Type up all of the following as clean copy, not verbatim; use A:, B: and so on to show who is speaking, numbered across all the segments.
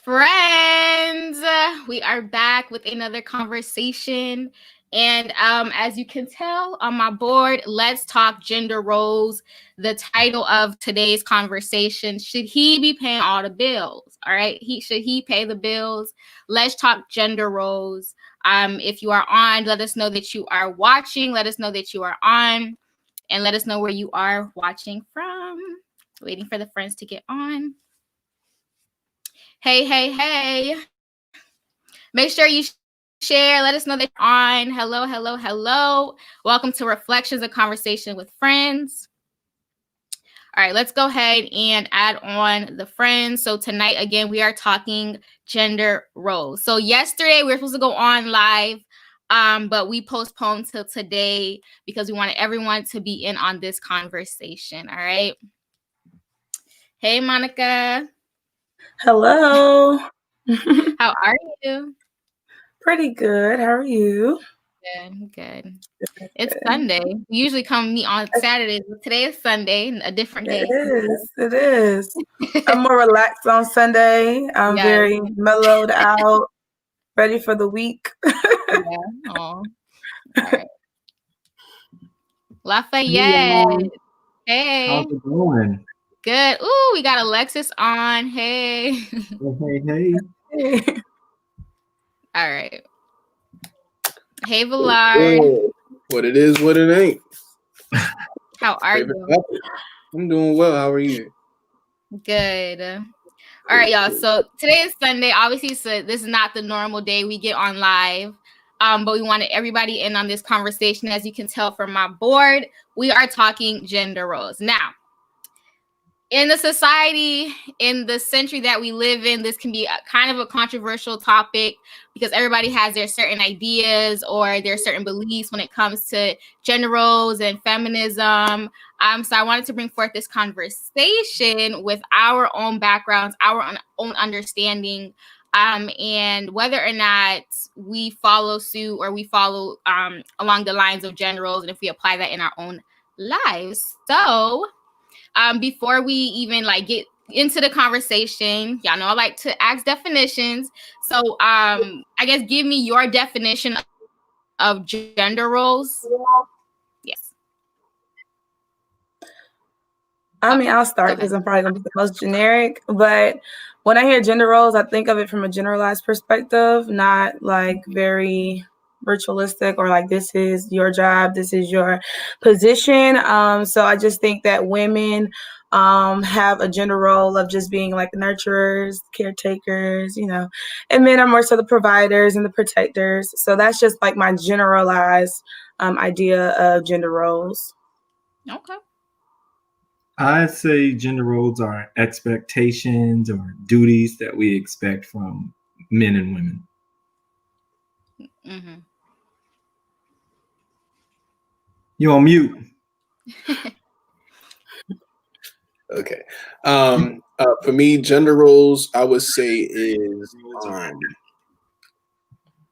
A: Friends, we are back with another conversation. And as you can tell on my board, let's talk gender roles. The title of today's conversation, should he be paying all the bills? All right. Should he pay the bills? Let's talk gender roles. If you are on, let us know that you are watching. Let us know that you are on. And let us know where you are watching from. Waiting for the friends to get on. Hey. Make sure you share. Let us know that you're on. Hello. Welcome to Reflectionz, a conversation with friends. All right, let's go ahead and add on the friends. So tonight, again, we are talking gender roles. So yesterday, we were supposed to go on live, but we postponed till today because we wanted everyone to be in on this conversation. All right. Hey, Monica.
B: Hello.
A: How are you?
B: Pretty good. How are you?
A: Good. It's Sunday. We usually come meet on Saturdays, but today is Sunday, a different day.
B: It is. I'm more relaxed on Sunday. I'm very mellowed out, ready for the week.
A: All right. Lafayette. Hey.
C: How's it going?
A: Good. Ooh, we got Alexis on. Hey.
C: Hey.
A: All right. Hey, Villard.
D: What it is, what it ain't.
A: How are you?
D: I'm doing well. How are you?
A: Good. All right, y'all. So today is Sunday. Obviously, so this is not the normal day we get on live. But we wanted everybody in on this conversation. As you can tell from my board, we are talking gender roles. Now, in the society, in the century that we live in, this can be kind of a controversial topic because everybody has their certain ideas or their certain beliefs when it comes to gender roles and feminism. So I wanted to bring forth this conversation with our own backgrounds, our own understanding, and whether or not we follow suit or we follow along the lines of gender roles and if we apply that in our own lives. So before we even get into the conversation, y'all know I like to ask definitions. So I guess give me your definition of gender roles. Yes.
B: I mean, I'll start because I'm probably going to be the most generic. But when I hear gender roles, I think of it from a generalized perspective, not very ritualistic or this is your job, this is your position. So I just think that women have a gender role of just being nurturers, caretakers, and men are more so the providers and the protectors. So that's just my generalized idea of gender roles.
A: Okay.
C: I'd say gender roles are expectations or duties that we expect from men and women.
A: Mm-hmm.
C: You on mute.
D: Okay. For me, gender roles, I would say is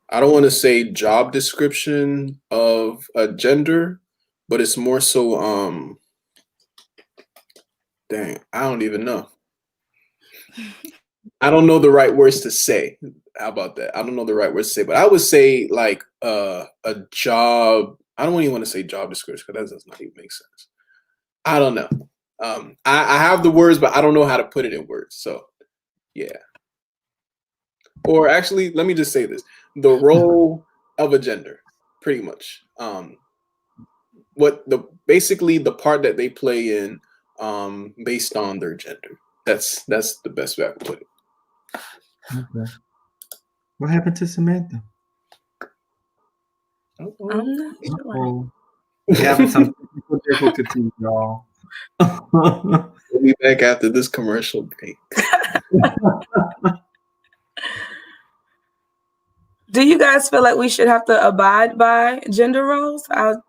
D: I don't want to say job description of a gender, but it's more so I don't even know. I don't know the right words to say. How about that? I don't know the right words to say, but I would say a job. I don't even want to say job description because that does not even make sense. I don't know. I have the words, but I don't know how to put it in words. So, yeah. Or actually, let me just say this: the role of a gender, pretty much. Basically the part that they play in, based on their gender. That's the best way I can put it.
C: Okay. What happened to Samantha?
B: I'm not sure.
C: We having some technical difficulties, y'all.
D: We'll be back after this commercial break.
B: Do you guys feel like we should have to abide by gender roles? I'll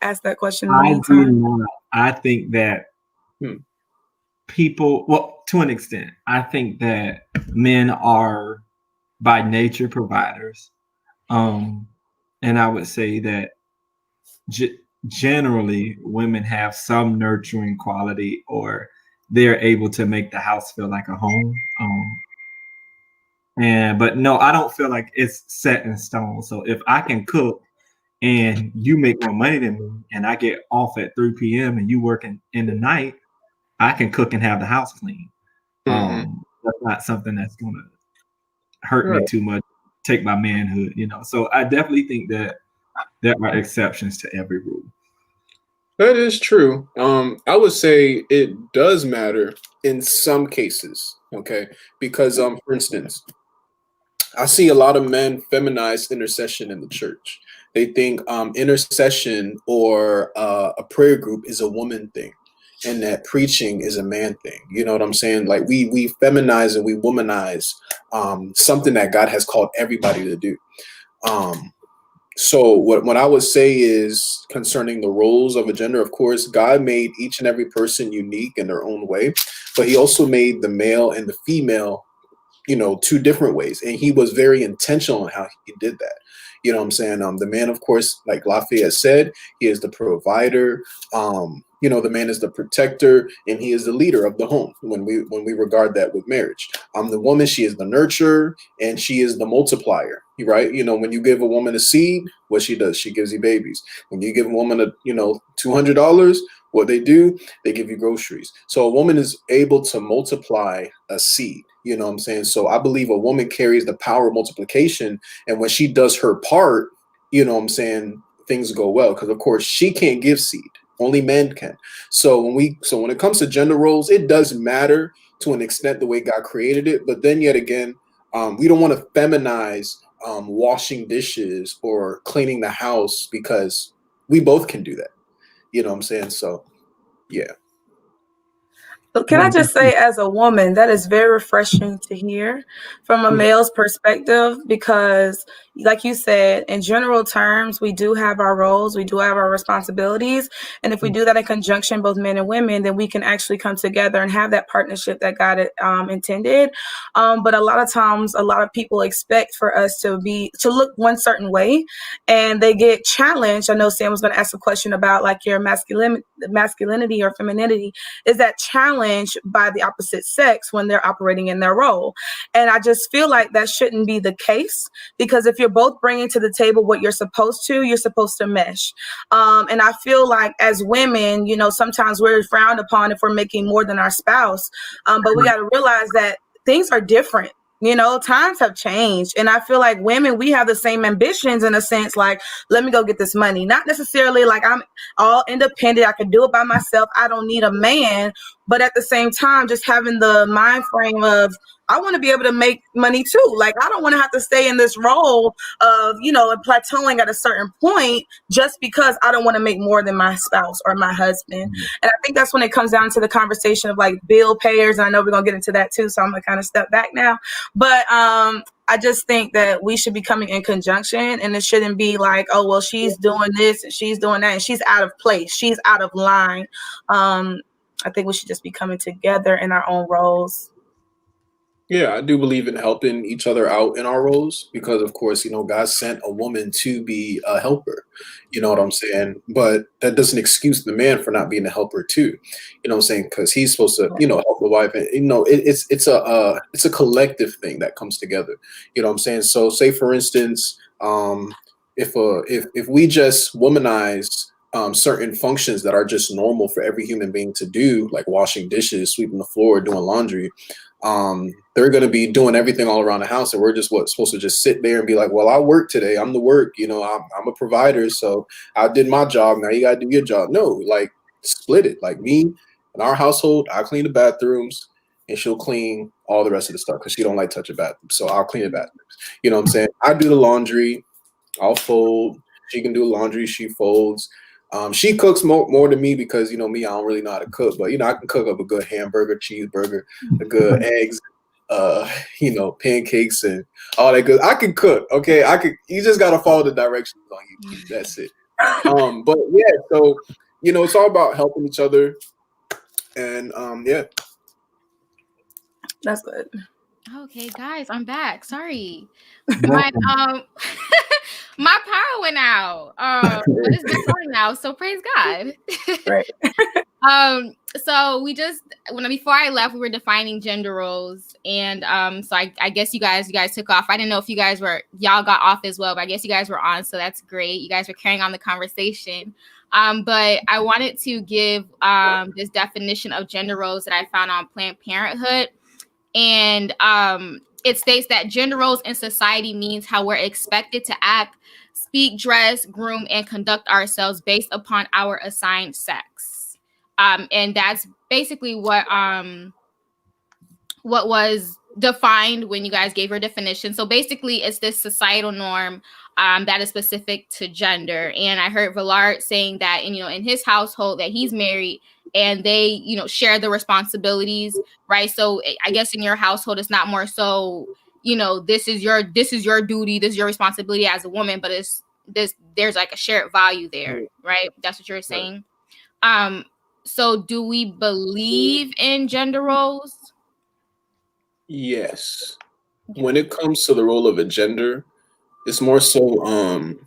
B: ask that question.
C: I do not. I think that people, well, to an extent, I think that men are by nature providers. And I would say that generally women have some nurturing quality or they're able to make the house feel like a home. But no, I don't feel like it's set in stone. So if I can cook and you make more money than me and I get off at 3 p.m. and you working in the night, I can cook and have the house clean. That's not something that's going to hurt me too much, take my manhood, So I definitely think that there are exceptions to every rule.
D: That is true. I would say it does matter in some cases, okay? Because, for instance, I see a lot of men feminize intercession in the church. They think intercession or a prayer group is a woman thing, and that preaching is a man thing. You know what I'm saying? Like we feminize and we womanize something that God has called everybody to do. So what I would say is concerning the roles of a gender, of course, God made each and every person unique in their own way, but he also made the male and the female, two different ways. And he was very intentional in how he did that. You know what I'm saying? The man, of course, like Lafayette said, he is the provider. The man is the protector, and he is the leader of the home when we regard that with marriage. The woman, she is the nurturer, and she is the multiplier, right? When you give a woman a seed, what she does, she gives you babies. When you give a woman $200, what they do, they give you groceries. So a woman is able to multiply a seed. You know what I'm saying? So I believe a woman carries the power of multiplication, and when she does her part, you know what I'm saying, things go well, because of course she can't give seed. Only men can. So when it comes to gender roles, it does matter to an extent the way God created it. But then yet again, we don't want to feminize washing dishes or cleaning the house, because we both can do that. You know what I'm saying? So, yeah.
B: Can I just say, as a woman, that is very refreshing to hear from a male's perspective, because like you said, in general terms, we do have our roles, we do have our responsibilities. And if we do that in conjunction, both men and women, then we can actually come together and have that partnership that God intended. But a lot of times, a lot of people expect for us to look one certain way, and they get challenged. I know Sam was going to ask a question about like your masculinity or femininity. Is that challenged by the opposite sex when they're operating in their role? And I just feel like that shouldn't be the case, because if you're both bringing to the table what you're supposed to mesh. And I feel like as women, sometimes we're frowned upon if we're making more than our spouse. But we got to realize that things are different. Times have changed. And I feel like women, we have the same ambitions in a sense, like, let me go get this money. Not necessarily like I'm all independent, I can do it by myself, I don't need a man. But at the same time, just having the mind frame of, I want to be able to make money too. Like, I don't want to have to stay in this role of, plateauing at a certain point just because I don't want to make more than my spouse or my husband. And I think that's when it comes down to the conversation of like bill payers. And I know we're going to get into that too, so I'm going to kind of step back now. But I just think that we should be coming in conjunction, and it shouldn't be like, oh, well, she's doing this and she's doing that and she's out of place, she's out of line. I think we should just be coming together in our own roles.
D: Yeah, I do believe in helping each other out in our roles, because of course, God sent a woman to be a helper. You know what I'm saying? But that doesn't excuse the man for not being a helper too. You know what I'm saying? Because he's supposed to, help the wife. And it's a collective thing that comes together. You know what I'm saying? So say for instance, if we just womanize certain functions that are just normal for every human being to do, like washing dishes, sweeping the floor, doing laundry, they're going to be doing everything all around the house, and we're just supposed to just sit there and be like, well, I work today, I'm the work, I'm a provider, so I did my job, now you got to do your job. No, like, split it. Like, me in our household, I clean the bathrooms and she'll clean all the rest of the stuff because she don't like touching bathrooms, so I'll clean the bathrooms. You know what I'm saying? I do the laundry, I'll fold, she can do laundry, she folds. She cooks more than me because, me, I don't really know how to cook, but, I can cook up a good hamburger, cheeseburger, a good eggs, pancakes and all that good. I can cook. Okay. You just got to follow the directions on YouTube. That's it. But yeah, so, it's all about helping each other, and, yeah.
B: That's good.
A: Okay, guys, I'm back. Sorry. My power went out. But it's back on now, so praise God.
B: Right.
A: So before I left, we were defining gender roles, and so I guess you guys took off. I didn't know if y'all got off as well, but I guess you guys were on, so that's great. You guys were carrying on the conversation. But I wanted to give this definition of gender roles that I found on Planned Parenthood, and it states that gender roles in society means how we're expected to act, speak, dress, groom, and conduct ourselves based upon our assigned sex. And that's basically what was defined when you guys gave your definition. So basically, it's this societal norm that is specific to gender. And I heard Villard saying that, in his household that he's married, and they, share the responsibilities, right? So I guess in your household, it's not more so, this is your duty, this is your responsibility as a woman, but there's like a shared value there, right? That's what you're saying. So do we believe in gender roles?
D: Yes. When it comes to the role of a gender, it's more so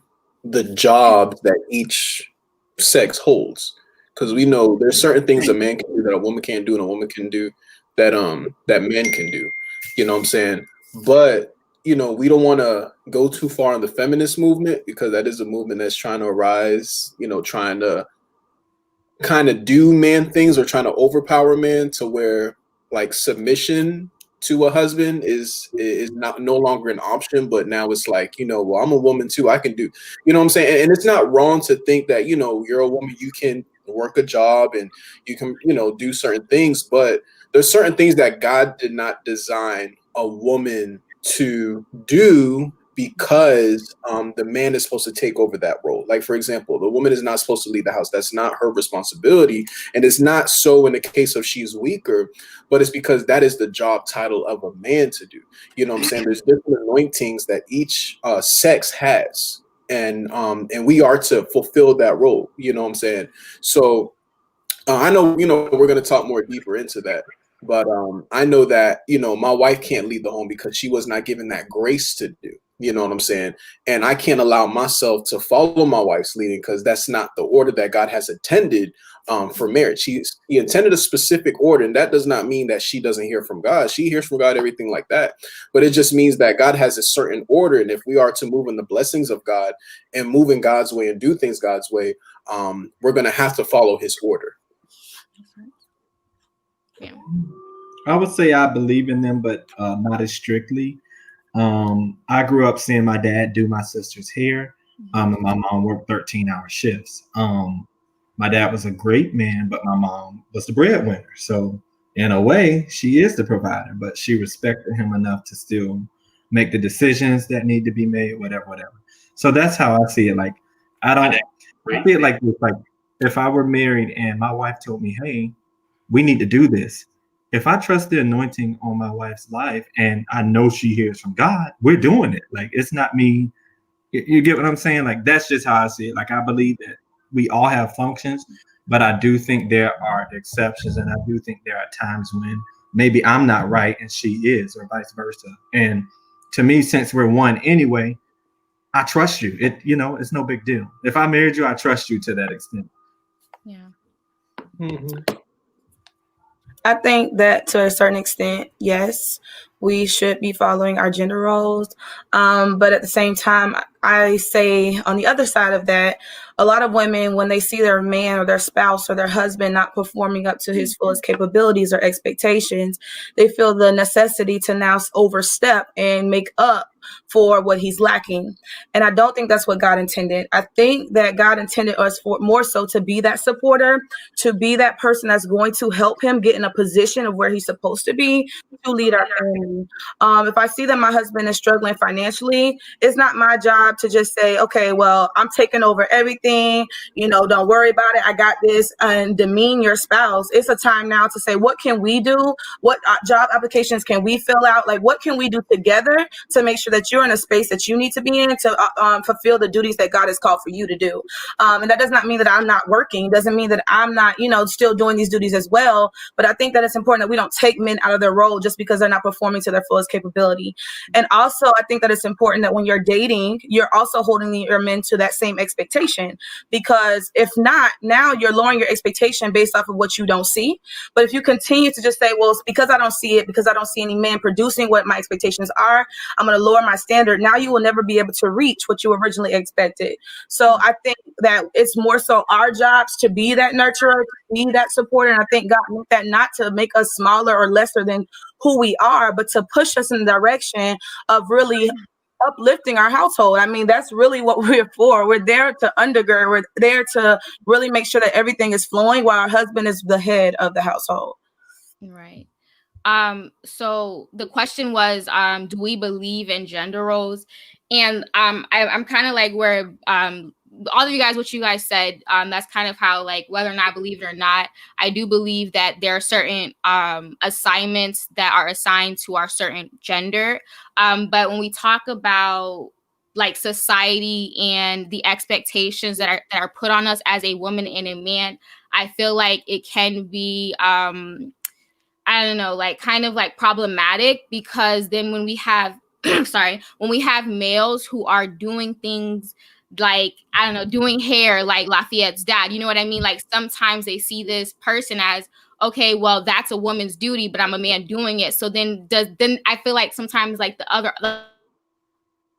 D: the job that each sex holds. Because we know there's certain things a man can do that a woman can't do, and a woman can do that men can do. You know what I'm saying? But we don't want to go too far in the feminist movement, because that is a movement that's trying to arise, trying to kind of do man things, or trying to overpower man to where like submission to a husband is no longer an option, but now it's like, well, I'm a woman too, I can do, what I'm saying? And it's not wrong to think that, you're a woman, you can work a job and you can, do certain things, but there's certain things that God did not design a woman to do, because the man is supposed to take over that role. Like, for example, the woman is not supposed to leave the house. That's not her responsibility. And it's not so in the case of she's weaker, but it's because that is the job title of a man to do. You know what I'm saying? There's different anointings that each sex has. And we are to fulfill that role. You know what I'm saying? So I know, we're going to talk more deeper into that. But I know that, my wife can't leave the home because she was not given that grace to do. You know what I'm saying? And I can't allow myself to follow my wife's leading, because that's not the order that God has intended for marriage. He intended a specific order, and that does not mean that she doesn't hear from God. She hears from God, everything like that. But it just means that God has a certain order. And if we are to move in the blessings of God and move in God's way and do things God's way, we're going to have to follow his order.
A: Yeah.
C: I would say I believe in them, but not as strictly. I grew up seeing my dad do my sister's hair, and my mom worked 13-hour shifts. My dad was a great man, but my mom was the breadwinner. So in a way, she is the provider, but she respected him enough to still make the decisions that need to be made, whatever. So that's how I see it. Like, I feel like this, like if I were married and my wife told me, hey, we need to do this. If I trust the anointing on my wife's life and I know she hears from God, we're doing it. Like, it's not me. You get what I'm saying? Like, that's just how I see it. Like, I believe that we all have functions, but I do think there are exceptions. And I do think there are times when maybe I'm not right and she is, or vice versa. And to me, since we're one anyway, I trust you. It's no big deal. If I married you, I trust you to that extent.
A: Yeah.
D: Mm-hmm.
B: I think that to a certain extent, yes, we should be following our gender roles. But at the same time, I say on the other side of that, a lot of women, when they see their man or their spouse or their husband not performing up to his fullest capabilities or expectations, they feel the necessity to now overstep and make up for what he's lacking. And I don't think that's what God intended. I think that God intended us for more so to be that supporter, to be that person that's going to help him get in a position of where he's supposed to be to lead our family. If I see that my husband is struggling financially, it's not my job to just say, okay, well, I'm taking over everything, don't worry about it, I got this, and demean your spouse. It's a time now to say, what can we do? What job applications can we fill out? Like, what can we do together to make sure that you're in a space that you need to be in to fulfill the duties that God has called for you to do? And that does not mean that I'm not working. It doesn't mean that I'm not, still doing these duties as well. But I think that it's important that we don't take men out of their role just because they're not performing to their fullest capability. And also, I think that it's important that when you're dating, you're also holding your men to that same expectation. Because if not, now you're lowering your expectation based off of what you don't see. But if you continue to just say, well, it's because I don't see it, because I don't see any men producing what my expectations are, I'm going to lower my standard. Now you will never be able to reach what you originally expected. So I think that it's more so our jobs to be that nurturer, to be that supporter. And I think God meant that not to make us smaller or lesser than who we are, but to push us in the direction of really uplifting our household. I mean, that's really what we're for. We're there to undergird. We're there to really make sure that everything is flowing while our husband is the head of the household.
A: Right. So the question was, do we believe in gender roles? And I'm kind of like where all of you guys, what you guys said, that's kind of how, like, whether or not I believe it or not, I do believe that there are certain assignments that are assigned to our certain gender. But when we talk about like society and the expectations that are put on us as a woman and a man, I feel like it can be I don't know, like kind of like problematic, because then when we have when we have males who are doing things like, I don't know, doing hair like Lafayette's dad, you know what I mean? Like sometimes they see this person as, okay, well, that's a woman's duty, but I'm a man doing it. So then I feel like sometimes like the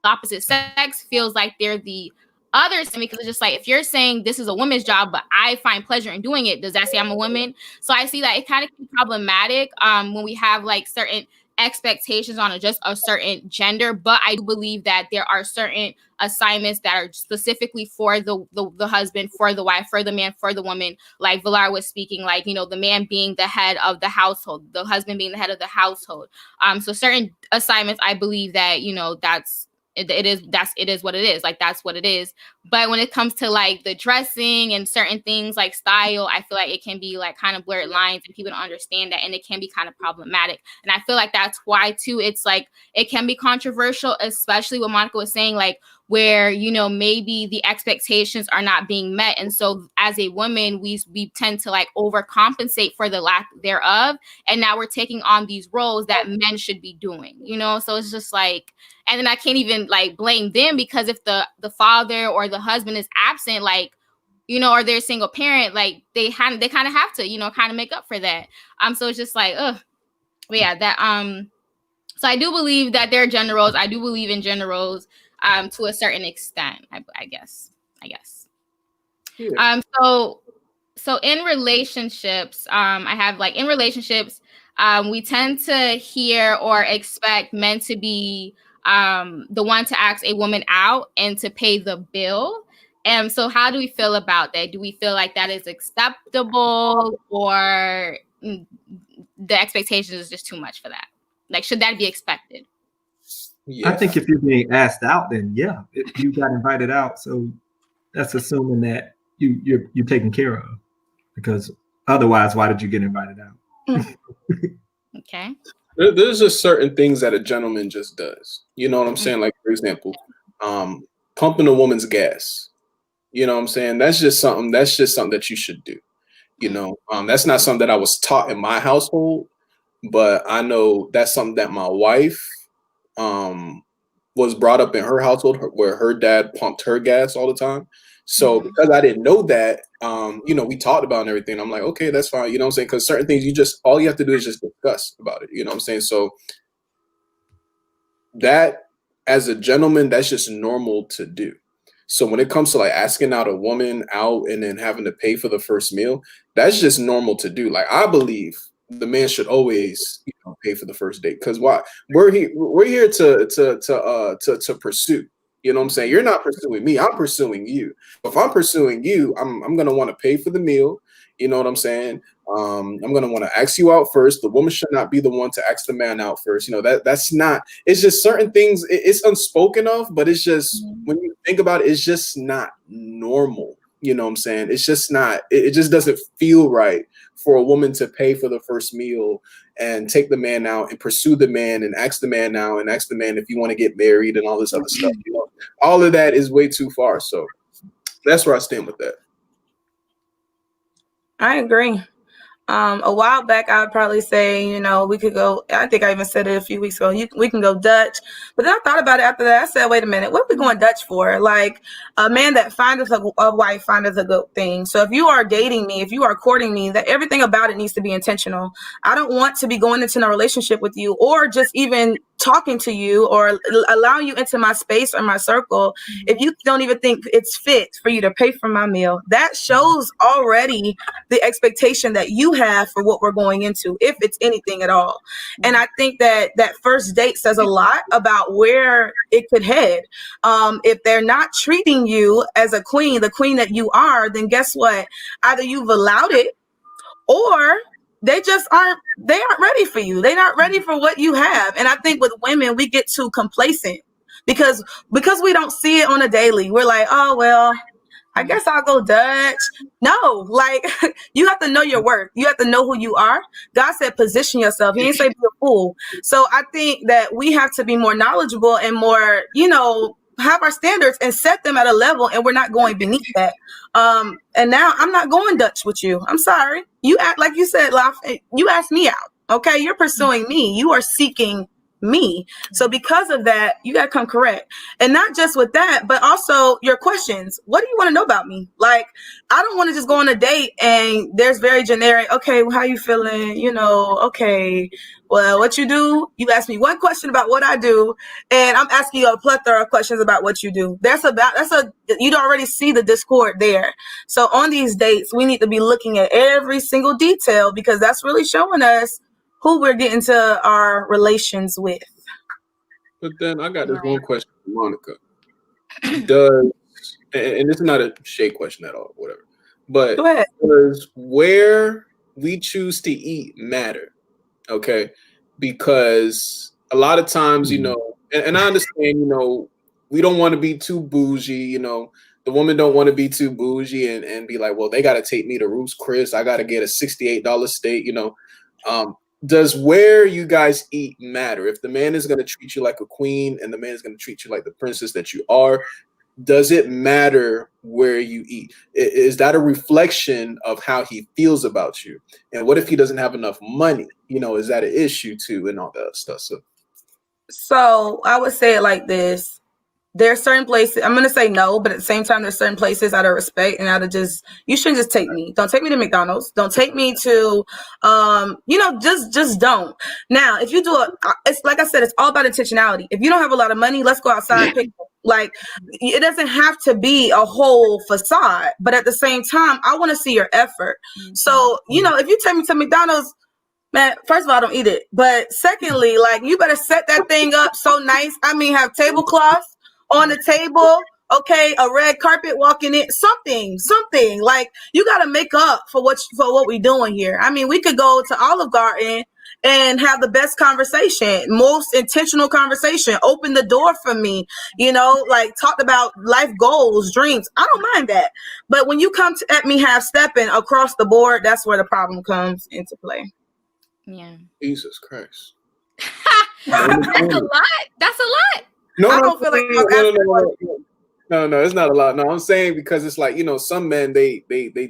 A: opposite sex feels like they're the other side, because it's just like, if you're saying this is a woman's job, but I find pleasure in doing it, does that say I'm a woman? So I see that it kind of can be problematic when we have like certain expectations on just a certain gender. But I do believe that there are certain assignments that are specifically for the husband, for the wife, for the man, for the woman. Like Villar was speaking, like, you know, the man being the head of the household, the husband being the head of the household. So certain assignments, I believe that, you know, it is what it is. Like, that's what it is. But when it comes to like the dressing and certain things like style, I feel like it can be like kind of blurred lines and people don't understand that, and it can be kind of problematic. And I feel like that's why too, it's like it can be controversial, especially what Monica was saying, like where, you know, maybe the expectations are not being met. And so as a woman, we tend to like overcompensate for the lack thereof. And now we're taking on these roles that men should be doing, you know? So it's just like, and then I can't even like blame them, because if the father or the husband is absent, like, you know, or they're a single parent, like they kind of have to, you know, kind of make up for that. So it's just like, ugh. But yeah, that so I do believe that there are gender roles. I do believe in gender roles to a certain extent, I guess. Yeah. So in relationships, I have like in relationships, we tend to hear or expect men to be the one to ask a woman out and to pay the bill. And so how do we feel about that? Do we feel like that is acceptable, or the expectation is just too much for that? Like, should that be expected?
C: Yeah. I think if you're being asked out, then yeah, if you got invited out, so that's assuming that you're taken care of, because otherwise, why did you get invited out?
A: Okay.
D: There's just certain things that a gentleman just does. You know what I'm saying? Like, for example, pumping a woman's gas. You know what I'm saying? That's just something that you should do. You know, that's not something that I was taught in my household, but I know that's something that my wife was brought up in her household, where her dad pumped her gas all the time. So because I didn't know that, you know, we talked about and everything. I'm like, okay, that's fine. You know what I'm saying? Because certain things all you have to do is just discuss about it. You know what I'm saying? So that, as a gentleman, that's just normal to do. So when it comes to like asking out a woman out and then having to pay for the first meal, that's just normal to do. Like, I believe the man should always, you know, pay for the first date, because why? We're here to pursue. You know what I'm saying? You're not pursuing me. I'm pursuing you. If I'm pursuing you, I'm going to want to pay for the meal. You know what I'm saying? I'm going to want to ask you out first. The woman should not be the one to ask the man out first. You know, that's not, it's just certain things. It's unspoken of, but it's just, when you think about it, it's just not normal. You know what I'm saying? It's just not, it just doesn't feel right for a woman to pay for the first meal and take the man out and pursue the man and ask the man out and ask the man if you want to get married and all this other stuff. You know, all of that is way too far. So that's where I stand with that.
B: I agree. A while back, I would probably say, we could go. I think I even said it a few weeks ago. We can go Dutch. But then I thought about it after that. I said, wait a minute, what are we going Dutch for? Like, a man that findeth a wife findeth a good thing. So if you are dating me, if you are courting me, that everything about it needs to be intentional. I don't want to be going into a relationship with you or just even talking to you or allowing you into my space or my circle if you don't even think it's fit for you to pay for my meal. That shows already the expectation that you have for what we're going into, if it's anything at all. And I think that first date says a lot about where it could head. If they're not treating you as a queen, the queen that you are, then guess what? Either you've allowed it or they aren't ready for you. They're not ready for what you have. And I think with women, we get too complacent because we don't see it on a daily. We're like, oh, well, I guess I'll go Dutch. No, like, you have to know your worth. You have to know who you are. God said, position yourself. He didn't say be a fool. So I think that we have to be more knowledgeable and more, have our standards and set them at a level, and we're not going beneath that. And now I'm not going Dutch with you. I'm sorry. You act like you said, Laf, you asked me out. Okay. You're pursuing me. You are seeking me. So because of that, you got to come correct. And not just with that, but also your questions. What do you want to know about me? Like, I don't want to just go on a date and there's very generic, okay, well, how you feeling? Okay, well, what you do? You ask me one question about what I do, and I'm asking you a plethora of questions about what you do. You'd already see the discord there. So on these dates, we need to be looking at every single detail because that's really showing us who we're getting to our relations with.
D: But then I got this one question for Monica. And this is not a shade question at all, whatever. But does where we choose to eat matter? Okay. Because a lot of times, and I understand, we don't want to be too bougie, the woman don't want to be too bougie and be like, well, they got to take me to Ruth's Chris. I got to get a $68 steak, Does where you guys eat matter? If the man is going to treat you like a queen and the man is going to treat you like the princess that you are, does it matter where you eat? Is that a reflection of how he feels about you? And what if he doesn't have enough money? Is that an issue too and all that stuff?
B: So I would say it like this. There are certain places, I'm going to say no, but at the same time, there's certain places out of respect and out of you shouldn't just take me. Don't take me to McDonald's. Don't take me to, just don't. Now, if you do it's like I said, it's all about intentionality. If you don't have a lot of money, let's go outside and pick. Like, it doesn't have to be a whole facade, but at the same time, I want to see your effort. Mm-hmm. So, if you take me to McDonald's, man, first of all, I don't eat it. But secondly, like, you better set that thing up so nice. I mean, have tablecloths on the table, okay, a red carpet walking in, something like you got to make up for what we're doing here. I mean, we could go to Olive Garden and have the best conversation, most intentional conversation, open the door for me, like talked about life goals, dreams. I don't mind that. But when you come at me half stepping across the board, that's where the problem comes into play.
A: Yeah.
D: Jesus Christ.
A: That's a lot.
B: No, I don't feel like
D: no, it's not a lot. No, I'm saying because it's like, some men they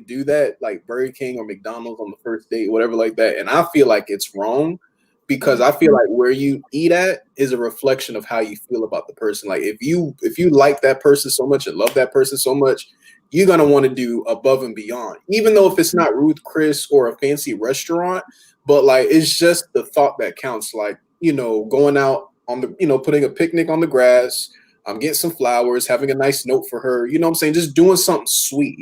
D: do that, like Burger King or McDonald's on the first date, whatever like that. And I feel like it's wrong because I feel like where you eat at is a reflection of how you feel about the person. Like if you like that person so much and love that person so much, you're gonna want to do above and beyond, even though if it's not Ruth Chris or a fancy restaurant, but like it's just the thought that counts. Like, going out on the, putting a picnic on the grass, getting some flowers, having a nice note for her, I'm saying? Just doing something sweet,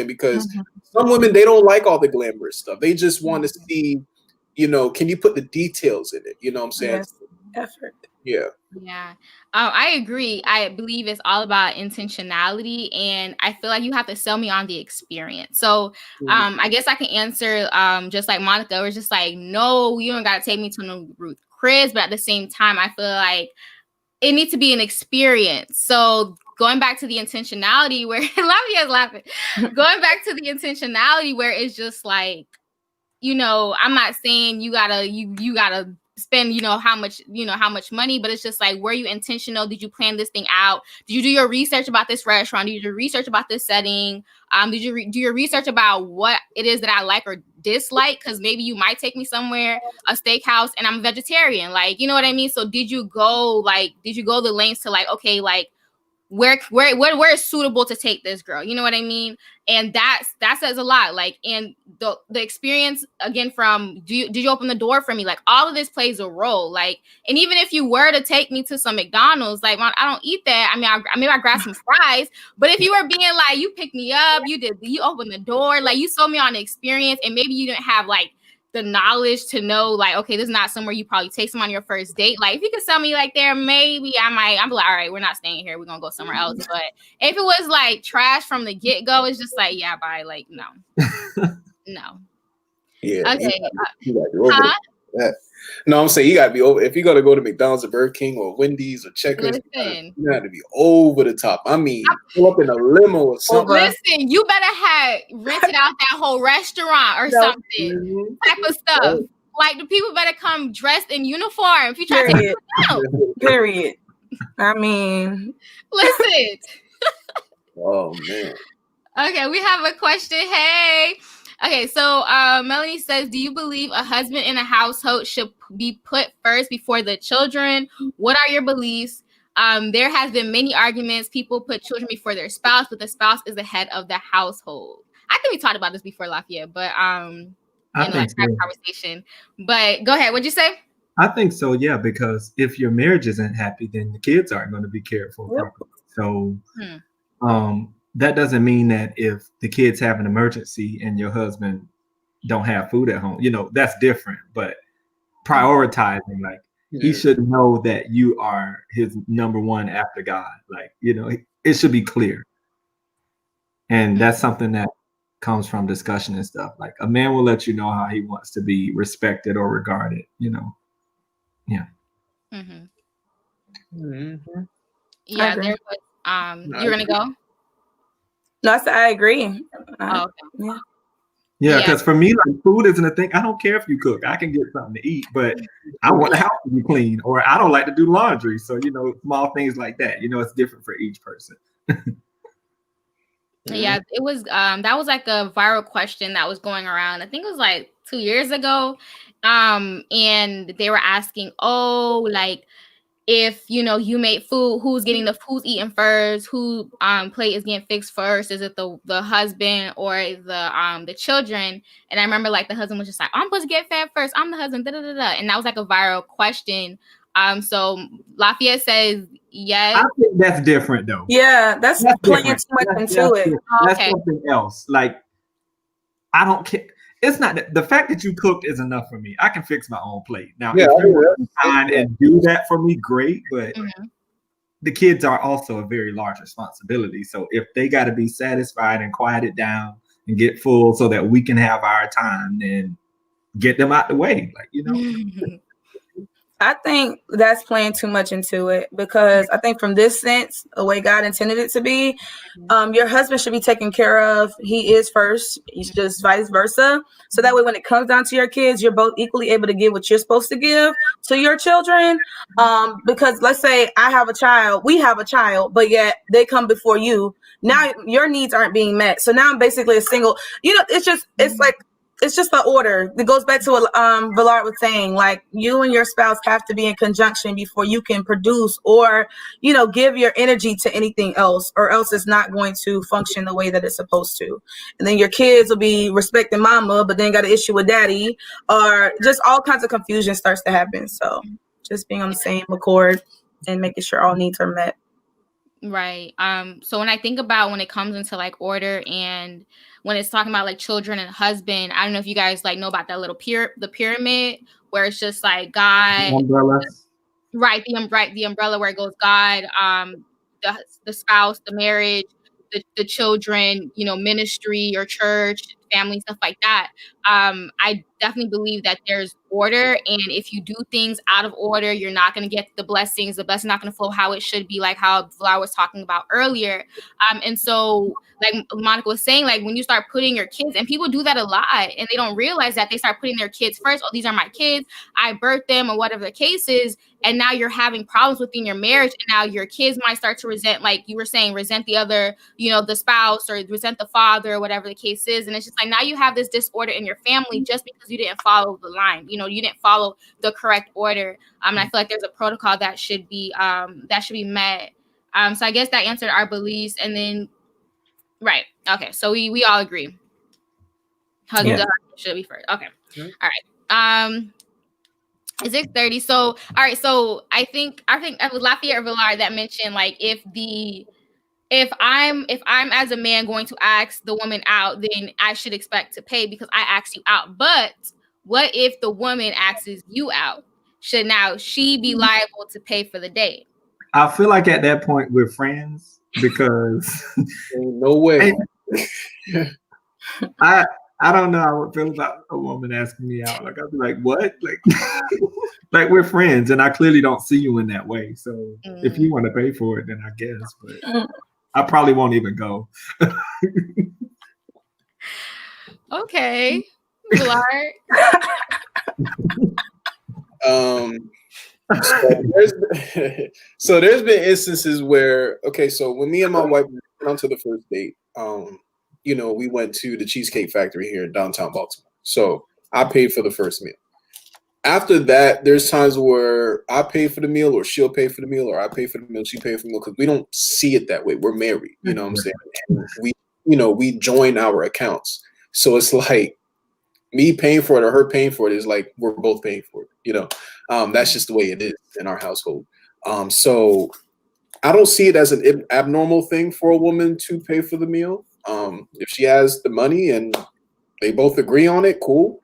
D: because some women, they don't like all the glamorous stuff. They just want to see, can you put the details in it? You know what I'm saying?
B: Yes. Effort.
D: Yeah.
A: Yeah. I agree. I believe it's all about intentionality, and I feel like you have to sell me on the experience. So I guess I can answer just like Monica, was just like, no, you don't got to take me to no Ruth Chris, but at the same time, I feel like it needs to be an experience. So going back to the intentionality where Lavia's laughing, going back to the intentionality where it's just like, I'm not saying you gotta spend, how much money, but it's just like, were you intentional? Did you plan this thing out? Did you do your research about this restaurant? Did you do research about this setting? Did you do your research about what it is that I like or dislike? Because maybe you might take me somewhere, a steakhouse, and I'm a vegetarian. Like, you know what I mean? So did you go the lengths to like, okay, like, where is suitable to take this girl? You know what I mean? And that says a lot. Like, and the experience again from did you open the door for me? Like, all of this plays a role. Like, and even if you were to take me to some McDonald's, like, I don't eat that. I mean, maybe I grab some fries. But if you were being like, you picked me up, you opened the door, like you sold me on the experience, and maybe you didn't have like the knowledge to know, like, okay, this is not somewhere you probably take someone on your first date. Like, if you could sell me like there, maybe I'm like, all right, we're not staying here. We're gonna go somewhere else. But if it was like trash from the get-go, it's just like, yeah, bye. Like, no. No.
D: Yeah.
A: Okay.
D: You gotta be over that. No, I'm saying you gotta be over. If you're gonna go to McDonald's or Burger King or Wendy's or Checkers, you gotta be over the top. I mean, pull up in a limo or something.
A: Listen, you better have rented out that whole restaurant or something type of stuff. Like, the people better come dressed in uniform if you try to take them out.
B: Period. I mean,
A: listen.
D: Oh man.
A: Okay, we have a question. Hey. Okay, so Melanie says, do you believe a husband in a household should be put first before the children? What are your beliefs? There has been many arguments. People put children before their spouse, but the spouse is the head of the household. I think we talked about this before, Lafayette, but conversation. But go ahead. What'd you say?
C: I think so, yeah, because if your marriage isn't happy, then the kids aren't going to be cared for properly. So that doesn't mean that if the kids have an emergency and your husband don't have food at home, that's different. But prioritizing, like, he should know that you are his number one after God. Like, it should be clear. And that's something that comes from discussion and stuff. Like, a man will let you know how he wants to be respected or regarded, Yeah.
A: Yeah, there was, you're going to go?
B: No, I agree.
A: Okay.
C: Yeah, because for me, like, food isn't a thing. I don't care if you cook. I can get something to eat, but I want the house to be clean, or I don't like to do laundry. So, small things like that. It's different for each person.
A: Yeah, it was that was like a viral question that was going around. I think it was like 2 years ago. And they were asking, like, if you made food, who's eating first, who plate is getting fixed first? Is it the husband or the children? And I remember, like, the husband was just like, I'm supposed to get fed first, I'm the husband, and that was like a viral question. So Lafayette says yes.
C: I think that's different though.
B: Yeah, that's playing too much into it.
C: That's something else. Like, I don't care. It's not the fact that you cooked is enough for me. I can fix my own plate. Now, if you want to find and do that for me, great. But the kids are also a very large responsibility. So if they got to be satisfied and quieted down and get full so that we can have our time, then get them out the way. Like,
B: I think that's playing too much into it, because I think from this sense, the way God intended it to be, your husband should be taken care of. He is first. He's just vice versa. So that way, when it comes down to your kids, you're both equally able to give what you're supposed to give to your children. Because let's say we have a child, but yet they come before you. Now your needs aren't being met. So now I'm basically a single, it's just the order. It goes back to what Villard was saying. Like, you and your spouse have to be in conjunction before you can produce or, give your energy to anything else, or else it's not going to function the way that it's supposed to. And then your kids will be respecting mama, but then got an issue with daddy, or just all kinds of confusion starts to happen. So just being on the same accord and making sure all needs are met.
A: Right. So when I think about when it comes into like order, and when it's talking about like children and husband, I don't know if you guys like know about that little the pyramid where it's just like God, right? The umbrella where it goes God, the spouse, the marriage, the children, ministry, your church, family, stuff like that. I definitely believe that there's order, and if you do things out of order, you're not going to get the blessings. The blessing not going to flow how it should be, like how Vlar was talking about earlier. And so, like Monica was saying, like when you start putting your kids, and people do that a lot, and they don't realize that they start putting their kids first. Oh, these are my kids. I birthed them, or whatever the case is. And now you're having problems within your marriage. And now your kids might start to resent, like you were saying, resent the other, the spouse, or resent the father, or whatever the case is. And it's just like, now you have this disorder in your family just because you didn't follow the line. You didn't follow the correct order. And I feel like there's a protocol that should be met. So I guess that answered our beliefs. And then, right. Okay. So we all agree. Husband should be first. Okay. Mm-hmm. All right. It's 6:30. So, all right. So I think it was Lafayette or Villard that mentioned, like, if I'm as a man going to ask the woman out, then I should expect to pay because I asked you out. But what if the woman asks you out? Should now she be liable to pay for the date?
C: I feel like at that point we're friends because
D: no way.
C: I don't know how I would feel about a woman asking me out. Like, I'd be like, what? Like, like we're friends, and I clearly don't see you in that way. So if you want to pay for it, then I guess. But I probably won't even go.
A: Okay. Villard.
D: So there's been instances where, so when me and my wife went on to the first date, we went to the Cheesecake Factory here in downtown Baltimore. So I paid for the first meal. After that, there's times where I pay for the meal, or she'll pay for the meal, or I pay for the meal, she pay for the meal, because we don't see it that way. We're married, you know what I'm saying? And we join our accounts. So it's like me paying for it or her paying for it is like we're both paying for it, That's just the way it is in our household. So I don't see it as an abnormal thing for a woman to pay for the meal. If she has the money and they both agree on it, cool.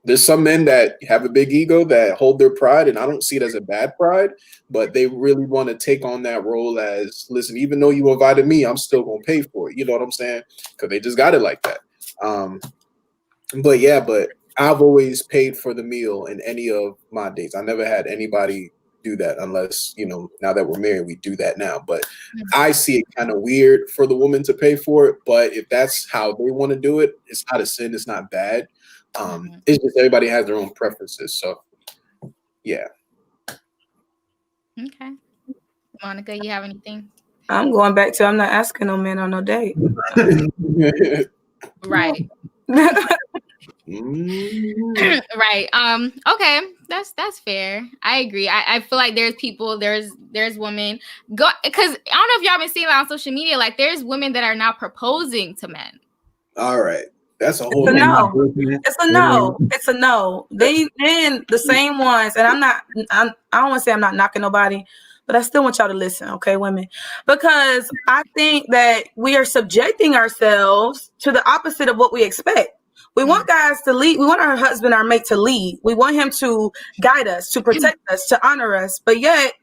D: There's some men that have a big ego that hold their pride, and I don't see it as a bad pride, but they really want to take on that role as, listen, even though you invited me, I'm still going to pay for it. You know what I'm saying? Because they just got it like that. But I've always paid for the meal in any of my dates. I never had anybody do that unless, now that we're married, we do that now. But I see it kind of weird for the woman to pay for it. But if that's how they want to do it, it's not a sin. It's not bad. It's just everybody has their own preferences. So, yeah.
A: Okay. Monica, you have anything?
B: I'm going back to I'm not asking no man on no date.
A: Right. Right. Okay. That's fair. I agree. I feel like there's people, there's women because I don't know if y'all been seeing that on social media. Like, there's women that are now proposing to men.
D: All right. That's a whole
B: no. It's a no. It's a no. Then the same ones, and I don't want to say I'm not knocking nobody, but I still want y'all to listen, okay, women? Because I think that we are subjecting ourselves to the opposite of what we expect. We want guys to lead. We want our husband, our mate, to lead. We want him to guide us, to protect us, to honor us. But yet,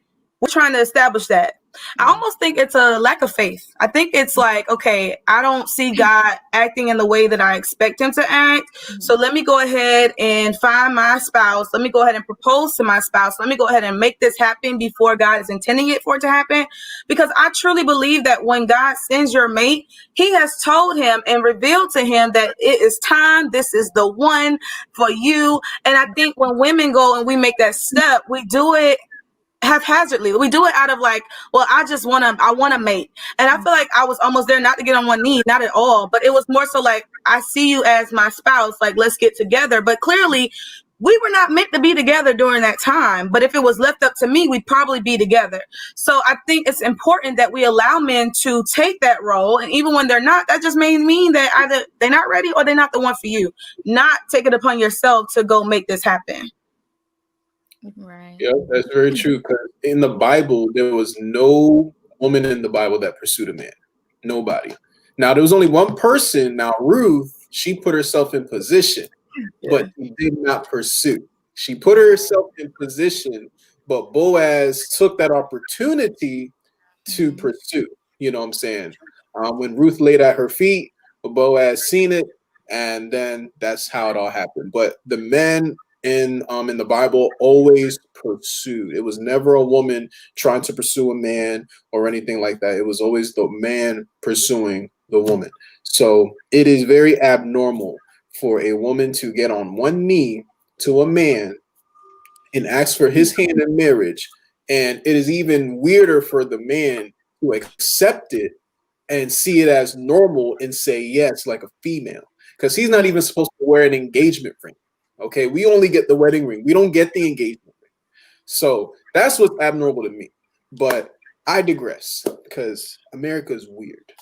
B: we're trying to establish that. I almost think it's a lack of faith. I think it's like, okay, I don't see God acting in the way that I expect him to act. So let me go ahead and find my spouse. Let me go ahead and propose to my spouse. Let me go ahead and make this happen before God is intending it for it to happen. Because I truly believe that when God sends your mate, he has told him and revealed to him that it is time. This is the one for you. And I think when women go and we make that step, we do it haphazardly. We do it out of like, well, I want to mate. And I feel like I was almost there, not to get on one knee, not at all, but it was more so like, I see you as my spouse, like, let's get together. But clearly we were not meant to be together during that time. But if it was left up to me, we'd probably be together. So I think it's important that we allow men to take that role. And even when they're not, that just may mean that either they're not ready or they're not the one for you. Not take it upon yourself to go make this happen.
A: Right.
D: Yeah, that's very true. Because in the Bible, there was no woman in the Bible that pursued a man. Nobody. Now, there was only one person. Now, Ruth, she put herself in position, but she did not pursue. She put herself in position, but Boaz took that opportunity to pursue. You know what I'm saying? When Ruth laid at her feet, Boaz seen it, and then that's how it all happened. But the men in the Bible always pursued. It was never a woman trying to pursue a man or anything like that. It was always the man pursuing the woman. So it is very abnormal for a woman to get on one knee to a man and ask for his hand in marriage. And it is even weirder for the man to accept it and see it as normal and say yes, like a female, because he's not even supposed to wear an engagement ring. Okay, we only get the wedding ring. We don't get the engagement ring. So that's what's abnormal to me. But I digress because America is weird.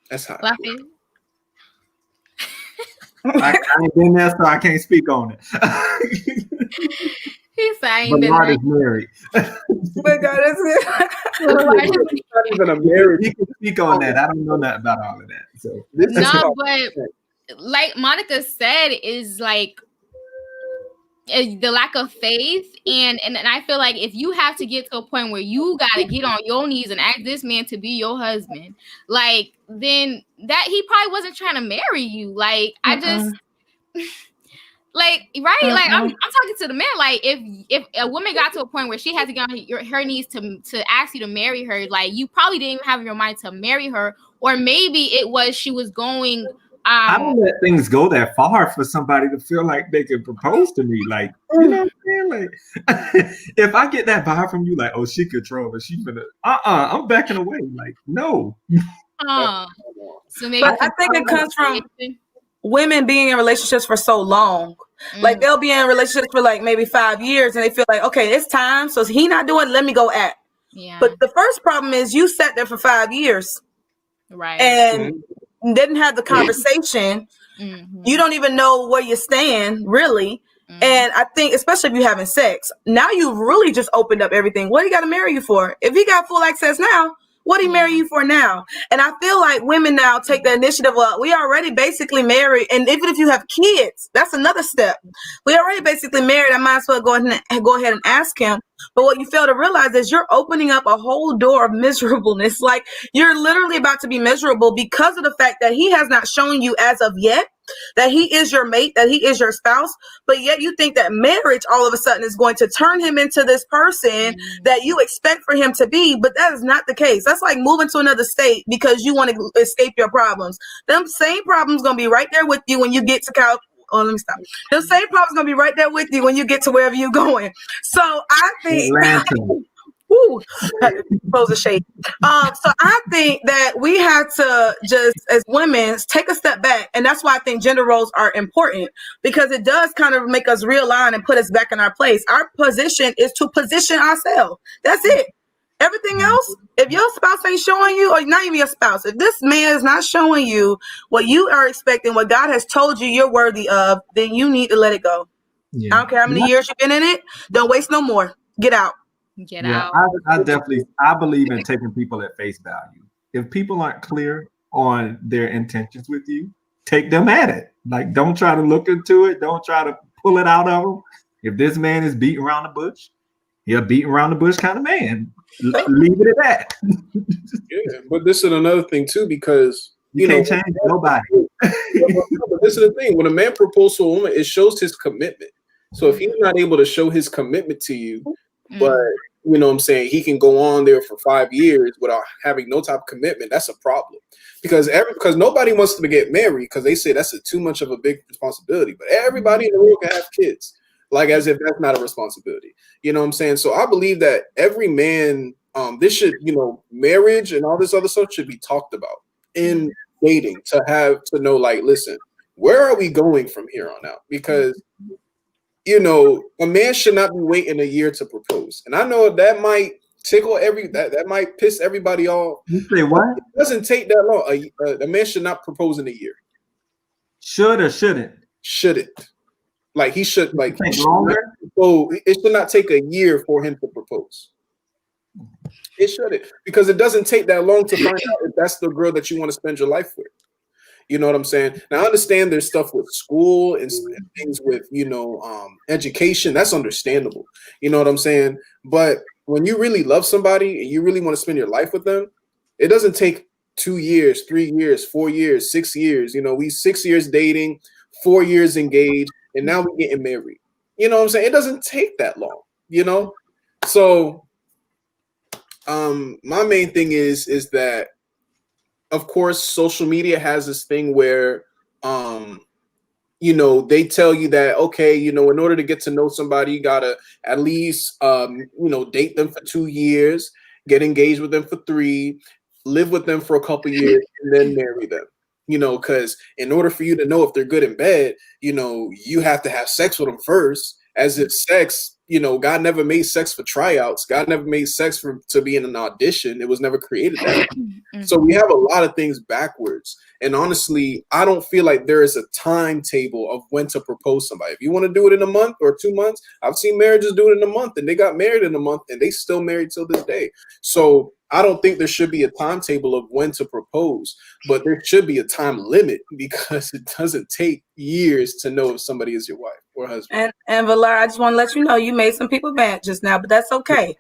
D: That's how I feel.
C: I ain't been there, so I can't speak on it.
A: He's saying
C: but God is married.
B: But God is
D: not even a marriage.
C: He can speak on that. I don't know nothing about all of that. So
A: no, but like Monica said, is like the lack of faith, and I feel like if you have to get to a point where you gotta get on your knees and ask this man to be your husband, like then that he probably wasn't trying to marry you. Like I just like right, like I'm talking to the man. Like if a woman got to a point where she had to get on her knees to ask you to marry her, like you probably didn't even have in your mind to marry her, or maybe it was she was going.
C: I don't let things go that far for somebody to feel like they can propose to me. Like, you know what I'm saying? Like, if I get that vibe from you, like, oh, she control, but she finna, I'm backing away. Like, no.
A: So maybe
B: but I think it comes from women being in relationships for so long. Like, they'll be in relationships for like maybe 5 years, and they feel like, okay, it's time. So he not doing it, let me go act.
A: Yeah.
B: But the first problem is you sat there for 5 years.
A: Right.
B: And didn't have the conversation. You don't even know where you stand, really. And I think, especially if you're having sex, now you've really just opened up everything. What he got to marry you for? If he got full access now, what he marry you for now? And I feel like women now take the initiative. Well, we already basically married, and even if you have kids, that's another step. We already basically married. I might as well go ahead and ask him. But what you fail to realize is you're opening up a whole door of miserableness. Like, you're literally about to be miserable because of the fact that he has not shown you as of yet that he is your mate, that he is your spouse. But yet you think that marriage all of a sudden is going to turn him into this person that you expect for him to be. But that is not the case. That's like moving to another state because you want to escape your problems. Them same problems going to be right there with you when you get to Cal. Oh, let me stop. The same problem's gonna be right there with you when you get to wherever you're going. So I think close the shade. So I think that we have to just, as women, take a step back. And that's why I think gender roles are important, because it does kind of make us realign and put us back in our place. Our position is to position ourselves. That's it. Everything else, if your spouse ain't showing you, or not even your spouse, if this man is not showing you what you are expecting, what God has told you you're worthy of, then you need to let it go. Yeah. I don't care how many years you've been in it. Don't waste no more. Get out.
A: Get out.
C: I believe in taking people at face value. If people aren't clear on their intentions with you, take them at it. Like, don't try to look into it. Don't try to pull it out of them. If this man is beating around the bush, he's a beating around the bush kind of man. Leave it at that.
D: Yeah, but this is another thing too, because
C: you can't change nobody.
D: But this is the thing: when a man proposes to a woman, it shows his commitment. So if he's not able to show his commitment to you, but you know what I'm saying, he can go on there for 5 years without having no type of commitment, that's a problem. Because nobody wants to get married because they say that's too much of a big responsibility. But everybody in the world can have kids. Like, as if that's not a responsibility. You know what I'm saying? So I believe that every man, this should, marriage and all this other stuff should be talked about in dating, to know, like, listen, where are we going from here on out? Because, a man should not be waiting a year to propose. And I know that might tickle that might piss everybody off.
C: You say what?
D: It doesn't take that long. A man should not propose in a year.
C: Should or shouldn't?
D: Shouldn't. Like, he should, like, it should not take a year for him to propose. It shouldn't, because it doesn't take that long to find out if that's the girl that you want to spend your life with. You know what I'm saying? Now, I understand there's stuff with school and things with, education. That's understandable. You know what I'm saying? But when you really love somebody and you really want to spend your life with them, it doesn't take 2 years, 3 years, 4 years, 6 years. You know, we 6 years dating, 4 years engaged, and now we're getting married. You know what I'm saying? It doesn't take that long, you know? So my main thing is that, of course, social media has this thing where you know, they tell you that, okay, you know, in order to get to know somebody, you gotta at least you know, date them for 2 years, get engaged with them for 3, live with them for a couple years, and then marry them. You know, because in order for you to know if they're good in bed, you know, you have to have sex with them first, as if sex, you know, God never made sex for tryouts. God never made sex to be in an audition. It was never created that way. So we have a lot of things backwards. And honestly, I don't feel like there is a timetable of when to propose somebody. If you want to do it in a month or 2 months, I've seen marriages do it in a month, and they got married in a month, and they still married till this day. So I don't think there should be a timetable of when to propose, but there should be a time limit, because it doesn't take years to know if somebody is your wife or husband.
B: And Valar, I just want to let you know, you made some people mad just now, but that's okay.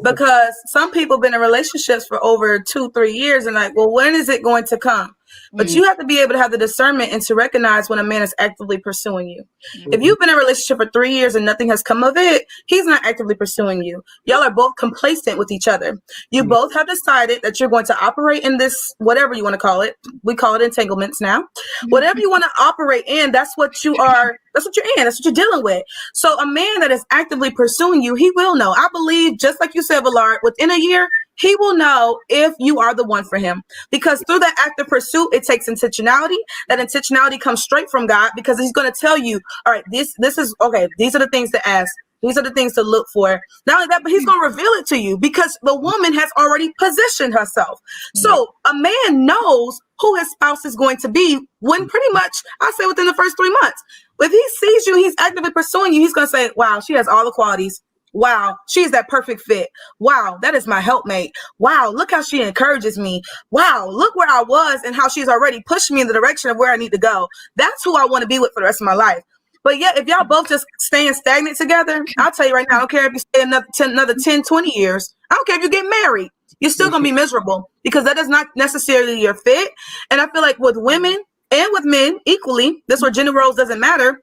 B: Because some people have been in relationships for over 2-3 years and like, well, when is it going to come? But you have to be able to have the discernment and to recognize when a man is actively pursuing you. If you've been in a relationship for 3 years and nothing has come of it, he's not actively pursuing you. Y'all are both complacent with each other. You both have decided that you're going to operate in this, whatever you want to call it. We call it entanglements now. Whatever you want to operate in, that's what you are. That's what you're in. That's what you're dealing with. So a man that is actively pursuing you, he will know. I believe, just like you said, Vallard, within a year, he will know if you are the one for him, because through that active pursuit, it takes intentionality. That intentionality comes straight from God, because he's going to tell you, all right, this is okay. These are the things to ask. These are the things to look for. Not only that, but he's going to reveal it to you, because the woman has already positioned herself. So a man knows who his spouse is going to be when pretty much, I say within the first 3 months. If he sees you, he's actively pursuing you, he's going to say, wow, she has all the qualities. Wow, she's that perfect fit. Wow, that is my helpmate. Wow, look how she encourages me. Wow, look where I was and how she's already pushed me in the direction of where I need to go. That's who I want to be with for the rest of my life. But yeah, if y'all both just staying stagnant together, I'll tell you right now, I don't care if you stay another 10, 20 years. I don't care if you get married. You're still going to be miserable, because that is not necessarily your fit. And I feel like with women and with men equally, this where gender roles doesn't matter.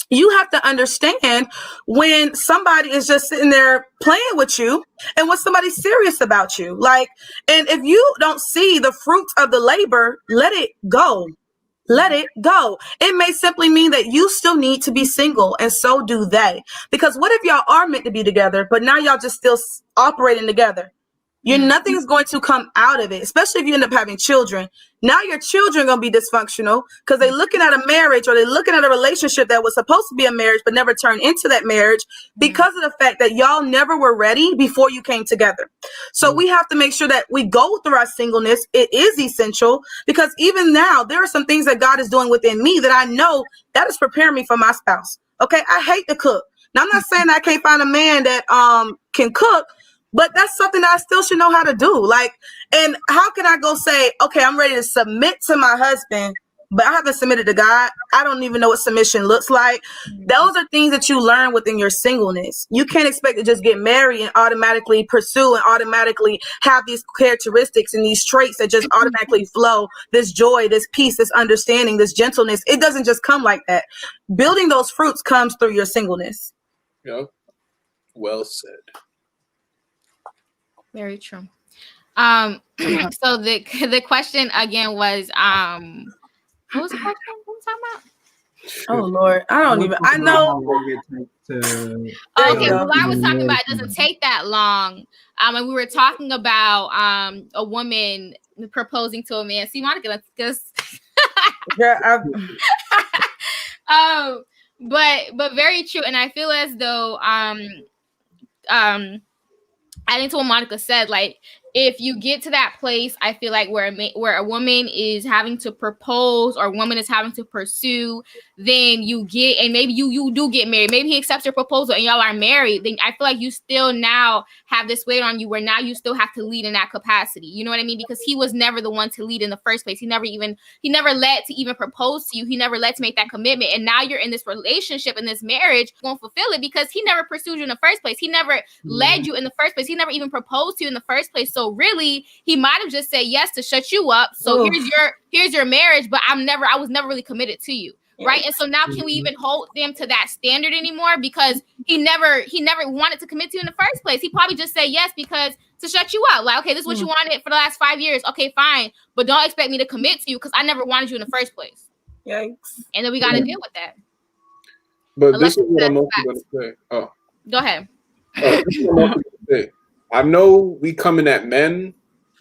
B: You have to understand when somebody is just sitting there playing with you and when somebody's serious about you. Like, and if you don't see the fruits of the labor, let it go. Let it go. It may simply mean that you still need to be single, and so do they. Because what if y'all are meant to be together, but now y'all just still operating together? Nothing's going to come out of it, especially if you end up having children. Now your children are going to be dysfunctional because they're looking at a marriage, or they're looking at a relationship that was supposed to be a marriage but never turned into that marriage because of the fact that y'all never were ready before you came together. So we have to make sure that we go through our singleness. It is essential, because even now there are some things that God is doing within me that I know that is preparing me for my spouse. Okay, I hate to cook. Now, I'm not saying I can't find a man that can cook, but that's something that I still should know how to do. Like, and how can I go say, okay, I'm ready to submit to my husband, but I haven't submitted to God? I don't even know what submission looks like. Those are things that you learn within your singleness. You can't expect to just get married and automatically pursue and automatically have these characteristics and these traits that just automatically flow. This joy, this peace, this understanding, this gentleness. It doesn't just come like that. Building those fruits comes through your singleness.
D: Yep. Well said.
A: Very true. So the question again was, what was the question? What was talking about?
B: Oh Lord, I know.
A: Okay, well, I was talking about it doesn't take that long. And we were talking about a woman proposing to a man. See, Monica, let's just but very true. And I feel as though I think to what Monica said, like, if you get to that place, I feel like where a woman is having to propose, or a woman is having to pursue, then you get, and maybe you do get married. Maybe he accepts your proposal and y'all are married. Then I feel like you still now have this weight on you where now you still have to lead in that capacity. You know what I mean? Because he was never the one to lead in the first place. He never led to even propose to you. He never led to make that commitment. And now you're in this relationship, in this marriage, won't fulfill it because he never pursued you in the first place. He never led you in the first place. He never even proposed to you in the first place. So So really, he might have just said yes to shut you up. So here's your marriage, but I was never really committed to you. Right. And so now can we even hold them to that standard anymore? Because he never wanted to commit to you in the first place. He probably just said yes because to shut you up. Like, okay, this is what you wanted for the last 5 years. Okay, fine. But don't expect me to commit to you because I never wanted you in the first place.
B: Yikes.
A: And then we got to deal with that.
D: But this is what I'm also going to say. Oh,
A: go ahead.
D: This is what I'm also gonna say. I know we coming at men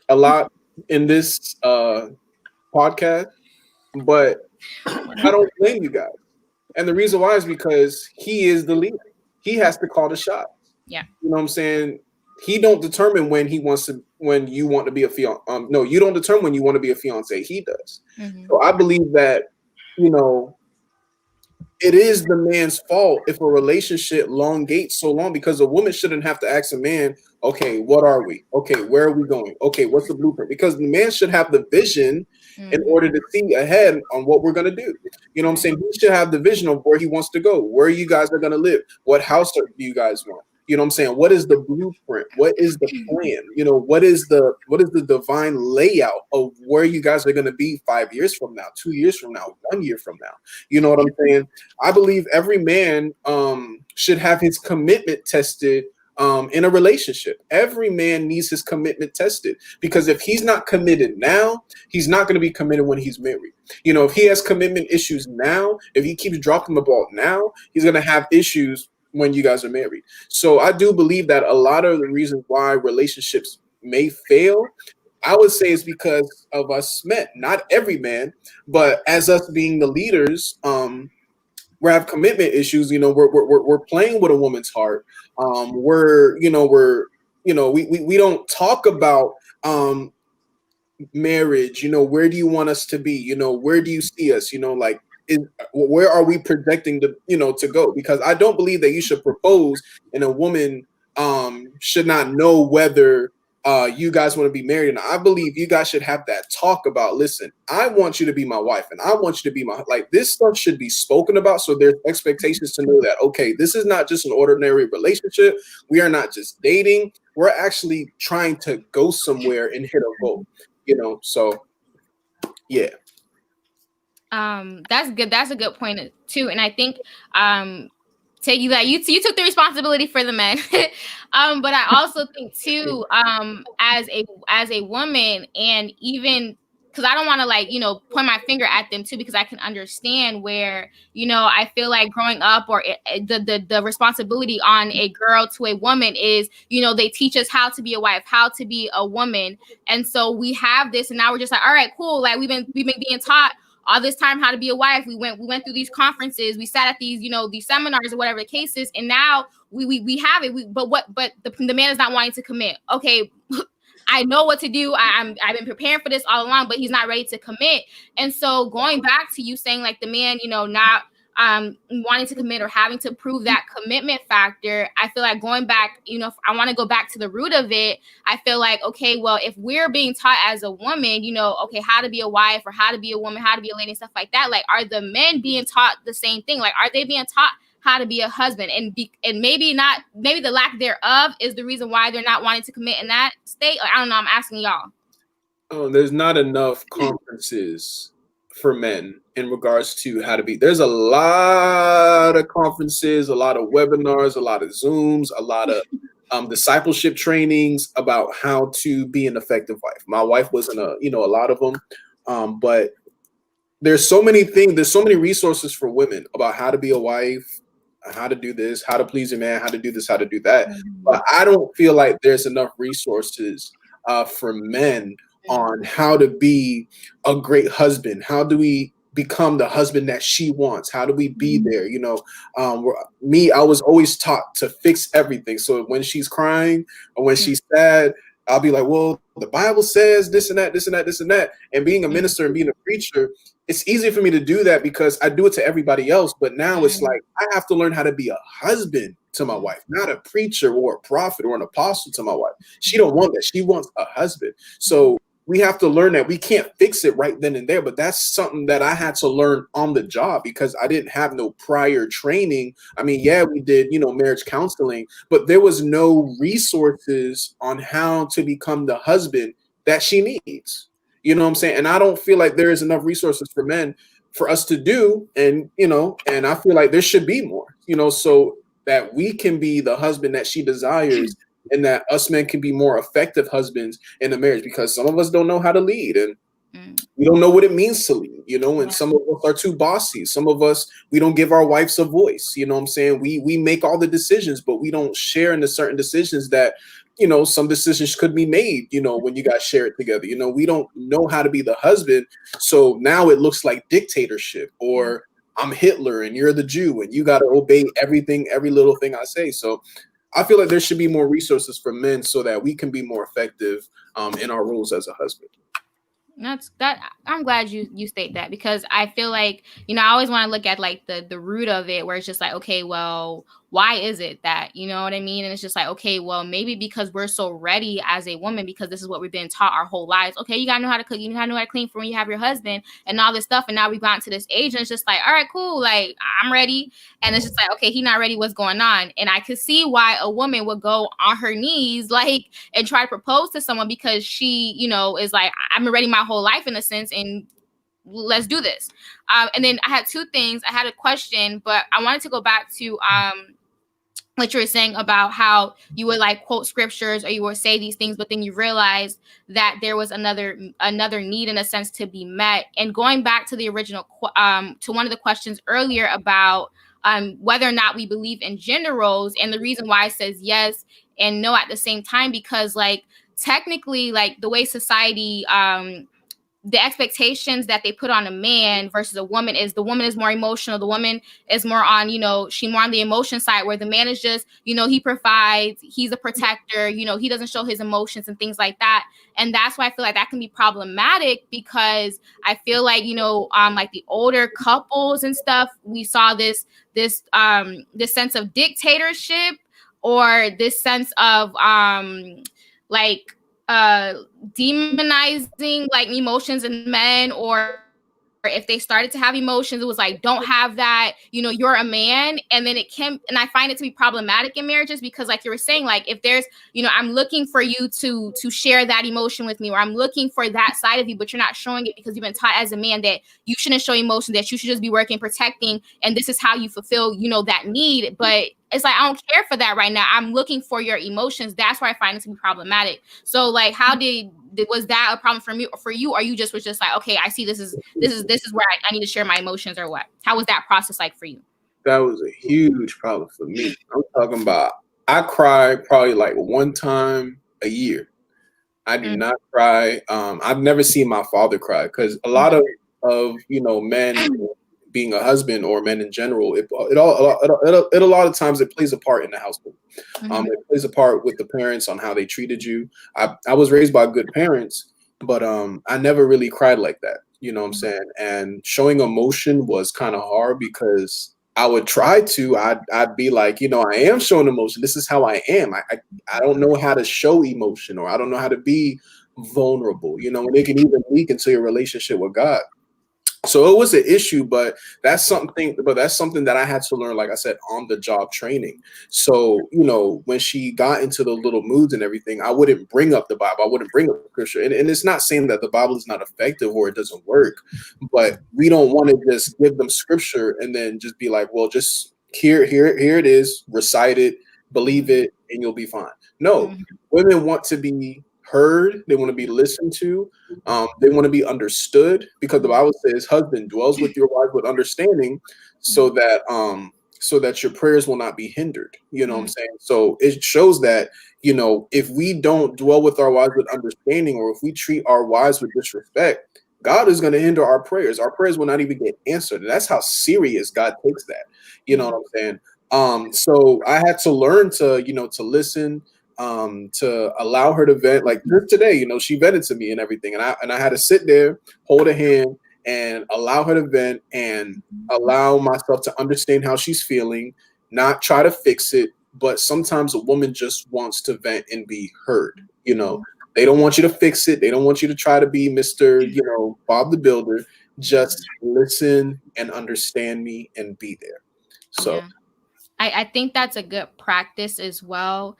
D: a lot in this podcast, but I don't blame you guys. And the reason why is because he is the leader. He has to call the shots.
A: Yeah.
D: You know what I'm saying? He don't determine when you want to be a fiance. No, you don't determine when you want to be a fiance. He does. Mm-hmm. So I believe that, it is the man's fault if a relationship elongates so long, because a woman shouldn't have to ask a man, okay, what are we? Okay, where are we going? Okay, what's the blueprint? Because the man should have the vision in order to see ahead on what we're going to do. You know what I'm saying? He should have the vision of where he wants to go, where you guys are going to live, what house do you guys want? You know what I'm saying? What is the blueprint? What is the plan? What is the divine layout of where you guys are going to be 5 years from now, 2 years from now, 1 year from now? You know what I'm saying? I believe every man should have his commitment tested in a relationship. Every man needs his commitment tested, because if he's not committed now, he's not going to be committed when he's married. If he has commitment issues now, if he keeps dropping the ball now, he's going to have issues when you guys are married. So I do believe that a lot of the reasons why relationships may fail, I would say, is because of us men. Not every man, but as us being the leaders, we have commitment issues. We're playing with a woman's heart. We don't talk about marriage. Where do you want us to be? Where do you see us? Where are we projecting to go? Because I don't believe that you should propose and a woman should not know whether you guys want to be married. And I believe you guys should have that talk about, listen, I want you to be my wife and I want you to be this stuff should be spoken about. So there's expectations to know that, okay, this is not just an ordinary relationship. We are not just dating. We're actually trying to go somewhere and hit a goal, so yeah.
A: That's good. That's a good point too. And I think take you that you took the responsibility for the men. But I also think too, as a woman, and even because I don't want to point my finger at them too, because I can understand where, I feel like growing up, or the responsibility on a girl to a woman is, they teach us how to be a wife, how to be a woman. And so we have this, and now we're just like, all right, cool. Like we've been being taught all this time how to be a wife. We went through these conferences, we sat at these, these seminars or whatever the case is, and now we have it. But the man is not wanting to commit. Okay, I know what to do. I've been preparing for this all along, but he's not ready to commit. And so going back to you saying the man, not wanting to commit or having to prove that commitment factor, I feel like going back, if I want to go back to the root of it, I feel like, okay, well, if we're being taught as a woman, okay, how to be a wife or how to be a woman, how to be a lady and stuff like that, are the men being taught the same thing? Are they being taught how to be a husband? And maybe the lack thereof is the reason why they're not wanting to commit in that state. I don't know. I'm asking y'all.
D: Oh, there's not enough conferences for men in regards to how to be. There's a lot of conferences, a lot of webinars, a lot of Zooms, a lot of discipleship trainings about how to be an effective wife. My wife wasn't a lot of them, but there's so many things. There's so many resources for women about how to be a wife, how to do this, how to please a man, how to do this, how to do that. But I don't feel like there's enough resources for men on how to be a great husband. How do we become the husband that she wants? How do we be there? I was always taught to fix everything. So when she's crying or when she's sad, I'll be like, well, the Bible says this and that, this and that, this and that. And being a minister and being a preacher, it's easy for me to do that because I do it to everybody else. But now it's like I have to learn how to be a husband to my wife, not a preacher or a prophet or an apostle to my wife. She don't want that. She wants a husband. So we have to learn that we can't fix it right then and there. But that's something that I had to learn on the job because I didn't have no prior training. I mean, yeah, we did, marriage counseling, but there was no resources on how to become the husband that she needs. You know what I'm saying? And I don't feel like there is enough resources for men for us to do. And, and I feel like there should be more, so that we can be the husband that she desires. And that us men can be more effective husbands in a marriage, because some of us don't know how to lead, and we don't know what it means to lead, and some of us are too bossy. Some of us, we don't give our wives a voice. You know what I'm saying? We make all the decisions, but we don't share in the certain decisions that, some decisions could be made, when you guys share it together. We don't know how to be the husband. So now it looks like dictatorship, or I'm Hitler and you're the Jew and you got to obey everything, every little thing I say. So I feel like there should be more resources for men so that we can be more effective in our roles as a husband.
A: I'm glad you state that, because I feel like, I always want to look at like the root of it, where it's just like, okay, well, why is it that, you know what I mean? And it's just like, okay, well, maybe because we're so ready as a woman, because this is what we've been taught our whole lives. Okay, you gotta know how to cook, you gotta know how to clean for when you have your husband and all this stuff. And now we've gotten to this age and it's just like, all right, cool, like I'm ready. And it's just like, okay, he's not ready, what's going on? And I could see why a woman would go on her knees like and try to propose to someone, because she, is like, I've been ready my whole life in a sense, and let's do this. And then I had two things. I had a question, but I wanted to go back to what you were saying about how you would like quote scriptures, or you would say these things, but then you realized that there was another need in a sense to be met. And going back to the original, to one of the questions earlier about whether or not we believe in gender roles, and the reason why it says yes and no at the same time, because like technically, like the way society, the expectations that they put on a man versus a woman is, the woman is more emotional. The woman is more on, she more on the emotion side, where the man is just, he provides, he's a protector, he doesn't show his emotions and things like that. And that's why I feel like that can be problematic, because I feel like, like the older couples and stuff, we saw this sense of dictatorship, or this sense of demonizing like emotions in men, or if they started to have emotions, it was like, don't have that, you're a man. And then and I find it to be problematic in marriages, because like you were saying, like if there's, I'm looking for you to share that emotion with me, or I'm looking for that side of you, but you're not showing it because you've been taught as a man that you shouldn't show emotion, that you should just be working, protecting, and this is how you fulfill, that need. But it's like, I don't care for that right now. I'm looking for your emotions. That's why I find it to be problematic. So like, how was that a problem for you, or you just was just like, okay, I see this is where I need to share my emotions, or what? How was that process like for you?
D: That was a huge problem for me. I'm talking about, I cry probably like one time a year. I do not cry. I've never seen my father cry, because a lot of men being a husband, or men in general, it a lot of times it plays a part in the household. It plays a part with the parents on how they treated you. I was raised by good parents, but I never really cried like that. You know what I'm saying? And showing emotion was kind of hard, because I would try to. I'd be like, I am showing emotion. This is how I am. I don't know how to show emotion, or I don't know how to be vulnerable. And it can even leak into your relationship with God. So it was an issue, but that's something that I had to learn, like I said, on the job training. So, when she got into the little moods and everything, I wouldn't bring up the Bible. I wouldn't bring up scripture. And it's not saying that the Bible is not effective or it doesn't work, but we don't want to just give them scripture and then just be like, well, just here it is, recite it, believe it, and you'll be fine. No, women want to be heard, they want to be listened to, they want to be understood, because the Bible says, husband, dwells with your wife with understanding, so that your prayers will not be hindered. You know what I'm saying? So it shows that, if we don't dwell with our wives with understanding, or if we treat our wives with disrespect, God is going to hinder our prayers. Our prayers will not even get answered. And that's how serious God takes that. You know what I'm saying? So I had to learn to listen, to allow her to vent. Like today, she vented to me and everything, and I had to sit there, hold her hand, and allow her to vent, and allow myself to understand how she's feeling, not try to fix it. But sometimes a woman just wants to vent and be heard, They don't want you to fix it. They don't want you to try to be Mr. Bob the Builder. Just listen and understand me and be there. So
A: I think that's a good practice as well,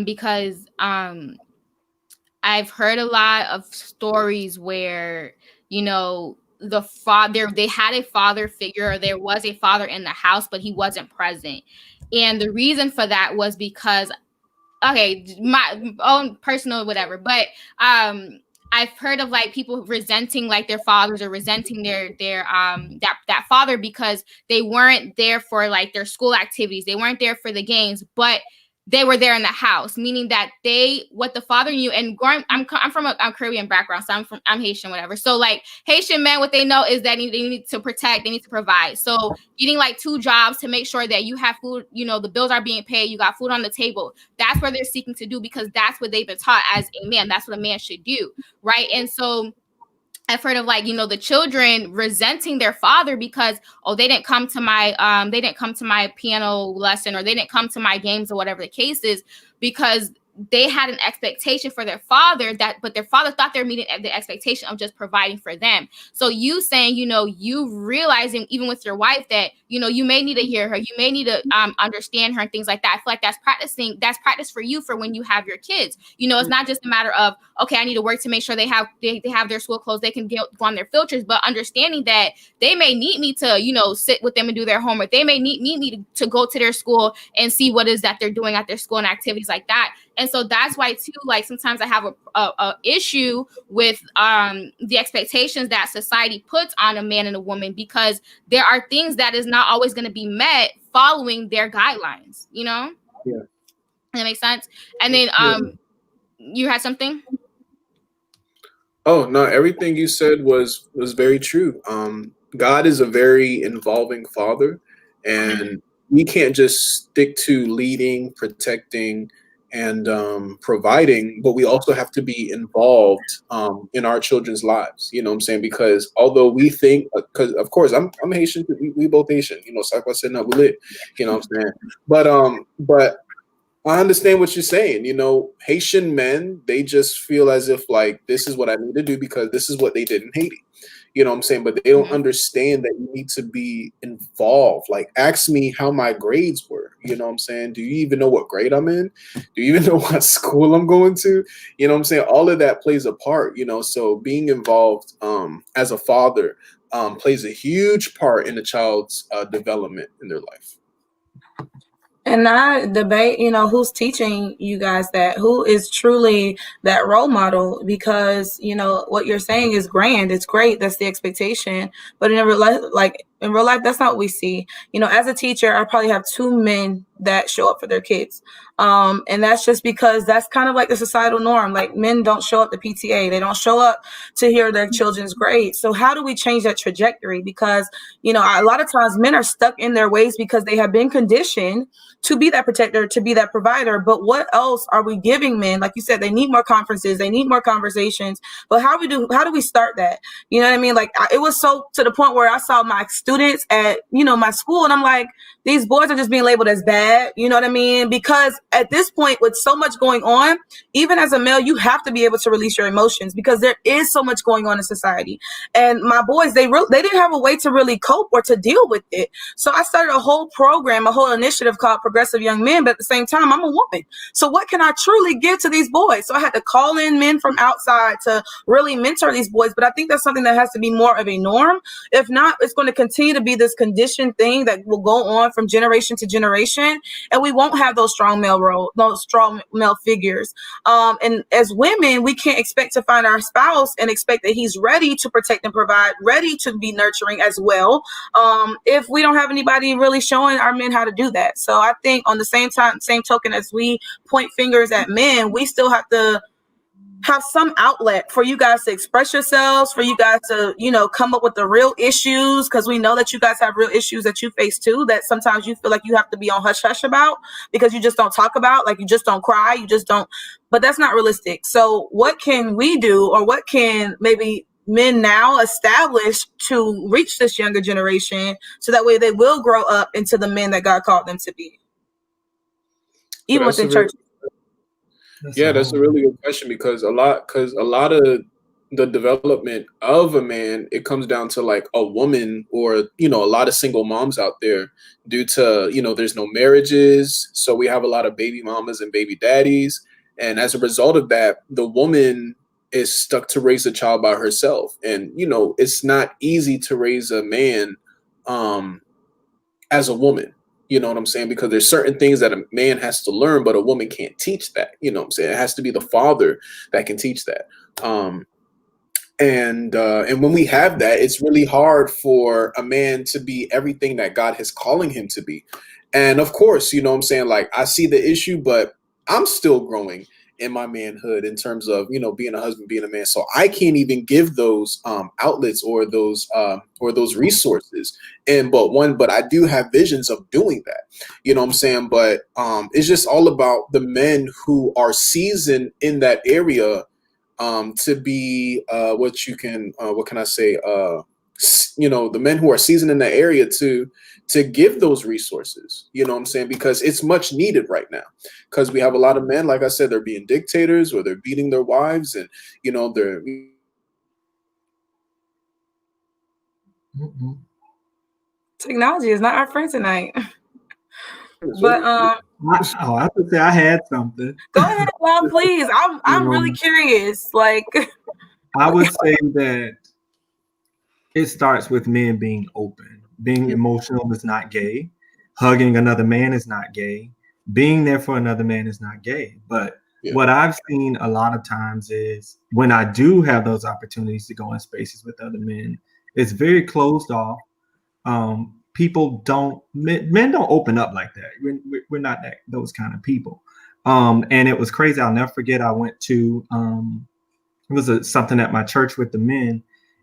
A: because I've heard a lot of stories where, the father, they had a father figure, or there was a father in the house, but he wasn't present. And the reason for that was because, my own personal whatever, but I've heard of like people resenting like their fathers, or resenting their that father, because they weren't there for like their school activities, they weren't there for the games, but they were there in the house, meaning that what the father knew. And I'm from a Caribbean background, so I'm Haitian, whatever. So like Haitian men, what they know is that they need to protect, they need to provide. So getting like 2 jobs to make sure that you have food, the bills are being paid, you got food on the table. That's what they're seeking to do, because that's what they've been taught as a man. That's what a man should do, right? And so I've heard of like, the children resenting their father because, they didn't come to my piano lesson, or they didn't come to my games, or whatever the case is, because they had an expectation for their father, but their father thought they're meeting the expectation of just providing for them. So you saying, you realizing even with your wife that, you may need to hear her, you may need to understand her and things like that. I feel like that's practice for you for when you have your kids. It's not just a matter of, okay, I need to work to make sure they have their school clothes, they can go on their field trips, but understanding that they may need me to, sit with them and do their homework. They may need me to go to their school and see what is that they're doing at their school and activities like that. And so that's why too, like sometimes I have a issue with the expectations that society puts on a man and a woman, because there are things that is not always going to be met following their guidelines,
D: Yeah.
A: That makes sense. And then you had something?
D: Oh, no, everything you said was very true. God is a very involving father, and we can't just stick to leading, protecting, and providing, but we also have to be involved in our children's lives. You know what I'm saying? Because although we think, because of course I'm Haitian, we both Haitian. Sakwa said no, we lit. You know what I'm saying? But I understand what you're saying. Haitian men, they just feel as if like this is what I need to do because this is what they did in Haiti. You know what I'm saying? But they don't understand that you need to be involved. Like, ask me how my grades were. You know what I'm saying? Do you even know what grade I'm in? Do you even know what school I'm going to? You know what I'm saying? All of that plays a part, so being involved as a father plays a huge part in a child's development in their life.
B: And I debate, who's teaching you guys that, who is truly that role model, because, what you're saying is grand. It's great. That's the expectation. But in real life, that's not what we see. As a teacher, I probably have 2 men that show up for their kids. And that's just because that's kind of like the societal norm. Like, men don't show up to PTA. They don't show up to hear their children's grades. So how do we change that trajectory? Because, a lot of times men are stuck in their ways because they have been conditioned to be that protector, to be that provider. But what else are we giving men? Like you said, they need more conferences, they need more conversations. But how do we start that? You know what I mean? Like, it was so to the point where I saw my students at, my school, and I'm like, these boys are just being labeled as bad. You know what I mean? Because at this point, with so much going on, even as a male, you have to be able to release your emotions, because there is so much going on in society. And my boys, they didn't have a way to really cope or to deal with it. So I started a whole program, a whole initiative called Progressive Young Men. But at the same time, I'm a woman. So what can I truly give to these boys? So I had to call in men from outside to really mentor these boys. But I think that's something that has to be more of a norm. If not, it's going to continue to be this conditioned thing that will go on from generation to generation, and we won't have those strong male figures. And as women, we can't expect to find our spouse and expect that he's ready to protect and provide, ready to be nurturing as well, if we don't have anybody really showing our men how to do that. So I think on the same token as we point fingers at men, we still have to have some outlet for you guys to express yourselves, for you guys to, come up with the real issues, because we know that you guys have real issues that you face too, that sometimes you feel like you have to be on hush hush about, because you just don't talk about, like you just don't cry, you just don't, but that's not realistic. So what can we do, or what can maybe men now establish to reach this younger generation, so that way they will grow up into the men that God called them to be, even within church?
D: That's a really good question, because a lot of the development of a man, it comes down to like a woman, or a lot of single moms out there, due to there's no marriages, so we have a lot of baby mamas and baby daddies, and as a result of that, the woman is stuck to raise a child by herself, and it's not easy to raise a man as a woman. You know what I'm saying? Because there's certain things that a man has to learn, but a woman can't teach that. You know what I'm saying? It has to be the father that can teach that. And when we have that, it's really hard for a man to be everything that God is calling him to be. And of course, you know what I'm saying? Like, I see the issue, but I'm still growing in my manhood in terms of, being a husband, being a man. So I can't even give those outlets or those resources. But I do have visions of doing that. You know what I'm saying? But it's just all about the men who are seasoned in that area to be what can I say? The men who are seasoned in that area to give those resources, you know what I'm saying? Because it's much needed right now, because we have a lot of men, like I said, they're being dictators, or they're beating their wives, and they're
B: technology is not our friend tonight. But
C: I would say I had something.
B: Go ahead, Bob, please. I'm really curious. Like,
C: I would say that it starts with men being open. Being emotional is not gay. Hugging another man is not gay. Being there for another man is not gay. But what I've seen a lot of times is when I do have those opportunities to go in spaces with other men, it's very closed off. Men don't open up like that. We're not those kind of people. And it was crazy. I'll never forget. I went to it was something at my church with the men,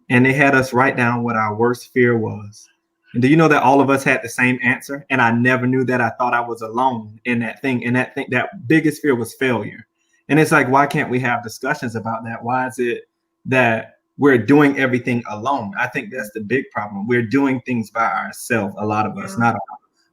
C: and they had us write down what our worst fear was. And do you know that all of us had the same answer? And I never knew that. I thought I was alone in that thing. And that biggest fear was failure. And it's like, why can't we have discussions about that? Why is it that we're doing everything alone? I think that's the big problem. We're doing things by ourselves. A lot of us, not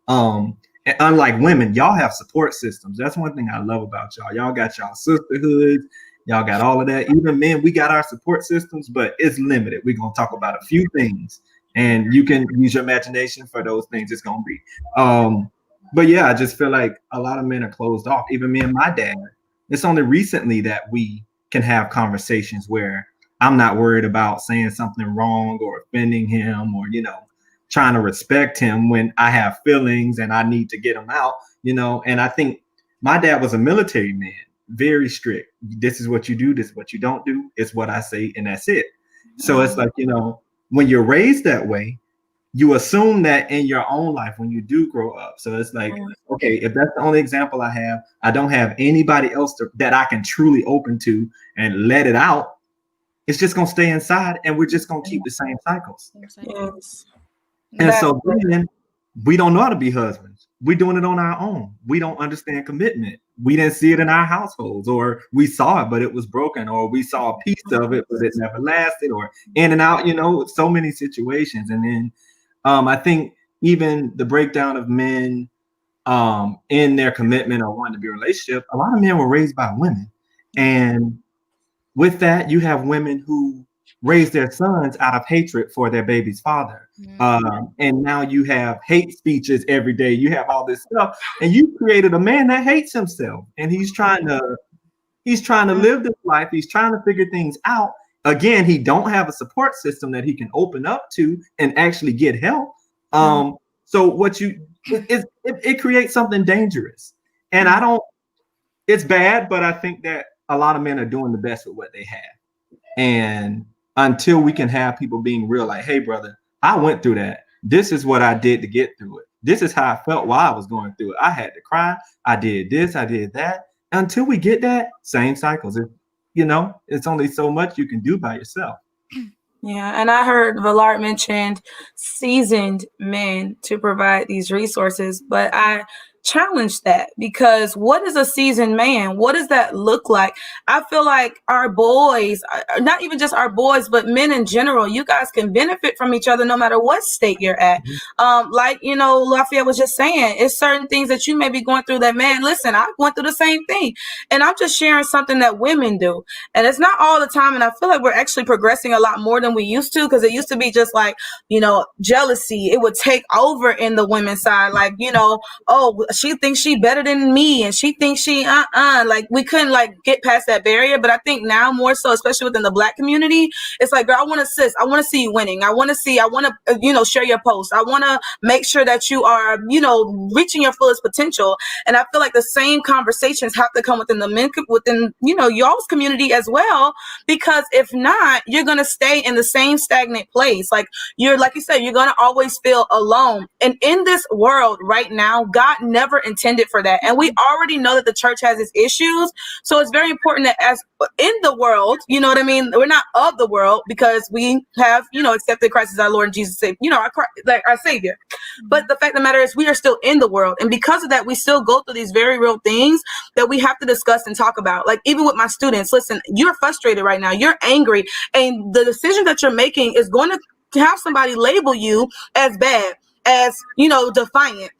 C: all. And unlike women, y'all have support systems. That's one thing I love about y'all. Y'all got y'all sisterhoods. Y'all got all of that. Even men, we got our support systems, but it's limited. We're going to talk about a few things, and you can use your imagination for those things. It's going to be. But yeah, I just feel like a lot of men are closed off. Even me and my dad. It's only recently that we can have conversations where I'm not worried about saying something wrong or offending him, or, trying to respect him when I have feelings and I need to get them out, And I think my dad was a military man, very strict. This is what you do. This is what you don't do. It's what I say, and that's it. So it's like, when you're raised that way, you assume that in your own life when you do grow up. So it's like, okay, if that's the only example I have, I don't have anybody else that I can truly open to and let it out. It's just going to stay inside, and we're just going to keep the same cycles.
B: Yes.
C: And so then we don't know how to be husbands. We're doing it on our own. We don't understand commitment. We didn't see it in our households, or we saw it, but it was broken, or we saw a piece of it, but it never lasted, or in and out, so many situations. And then I think even the breakdown of men in their commitment or wanting to be in a relationship, a lot of men were raised by women. And with that, you have women who raise their sons out of hatred for their baby's father. And now you have hate speeches every day. You have all this stuff, and you created a man that hates himself, and he's trying to live this life. He's trying to figure things out. Again, he don't have a support system that he can open up to and actually get help. So what it creates something dangerous, and it's bad, but I think that a lot of men are doing the best with what they have. And until we can have people being real, like, hey, brother, I went through that. This is what I did to get through it. This is how I felt while I was going through it. I had to cry. I did this. I did that. Until we get that, same cycles. It's only so much you can do by yourself.
B: Yeah, and I heard Villard mentioned seasoned men to provide these resources, but I challenge that, because what is a seasoned man? What does that look like? I feel like our boys, not even just our boys, but men in general, you guys can benefit from each other no matter what state you're at. Like, you know, Lafayette was just saying, it's certain things that you may be going through that, man, listen, I went through the same thing. And I'm just sharing something that women do. And it's not all the time. And I feel like we're actually progressing a lot more than we used to, because it used to be just like, you know, jealousy. It would take over in the women's side. Like, you know, oh, she thinks she better than me, and she thinks she like we couldn't like get past that barrier. But I think now more so, especially within the Black community, it's like, girl, I want to see you winning. I want to you know, share your posts. I want to make sure that you are, you know, reaching your fullest potential. And I feel like the same conversations have to come within the men, within, you know, y'all's community as well, because if not, you're going to stay in the same stagnant place. Like you said, you're going to always feel alone. And in this world right now, God never intended for that. And we already know that the church has its issues. So it's very important that as in the world, you know what I mean? We're not of the world, because we have, you know, accepted Christ as our Lord and Jesus, you know, our Savior. But the fact of the matter is we are still in the world. And because of that, we still go through these very real things that we have to discuss and talk about. Like even with my students, listen, you're frustrated right now. You're angry. And the decision that you're making is going to have somebody label you as bad, as, you know, defiant.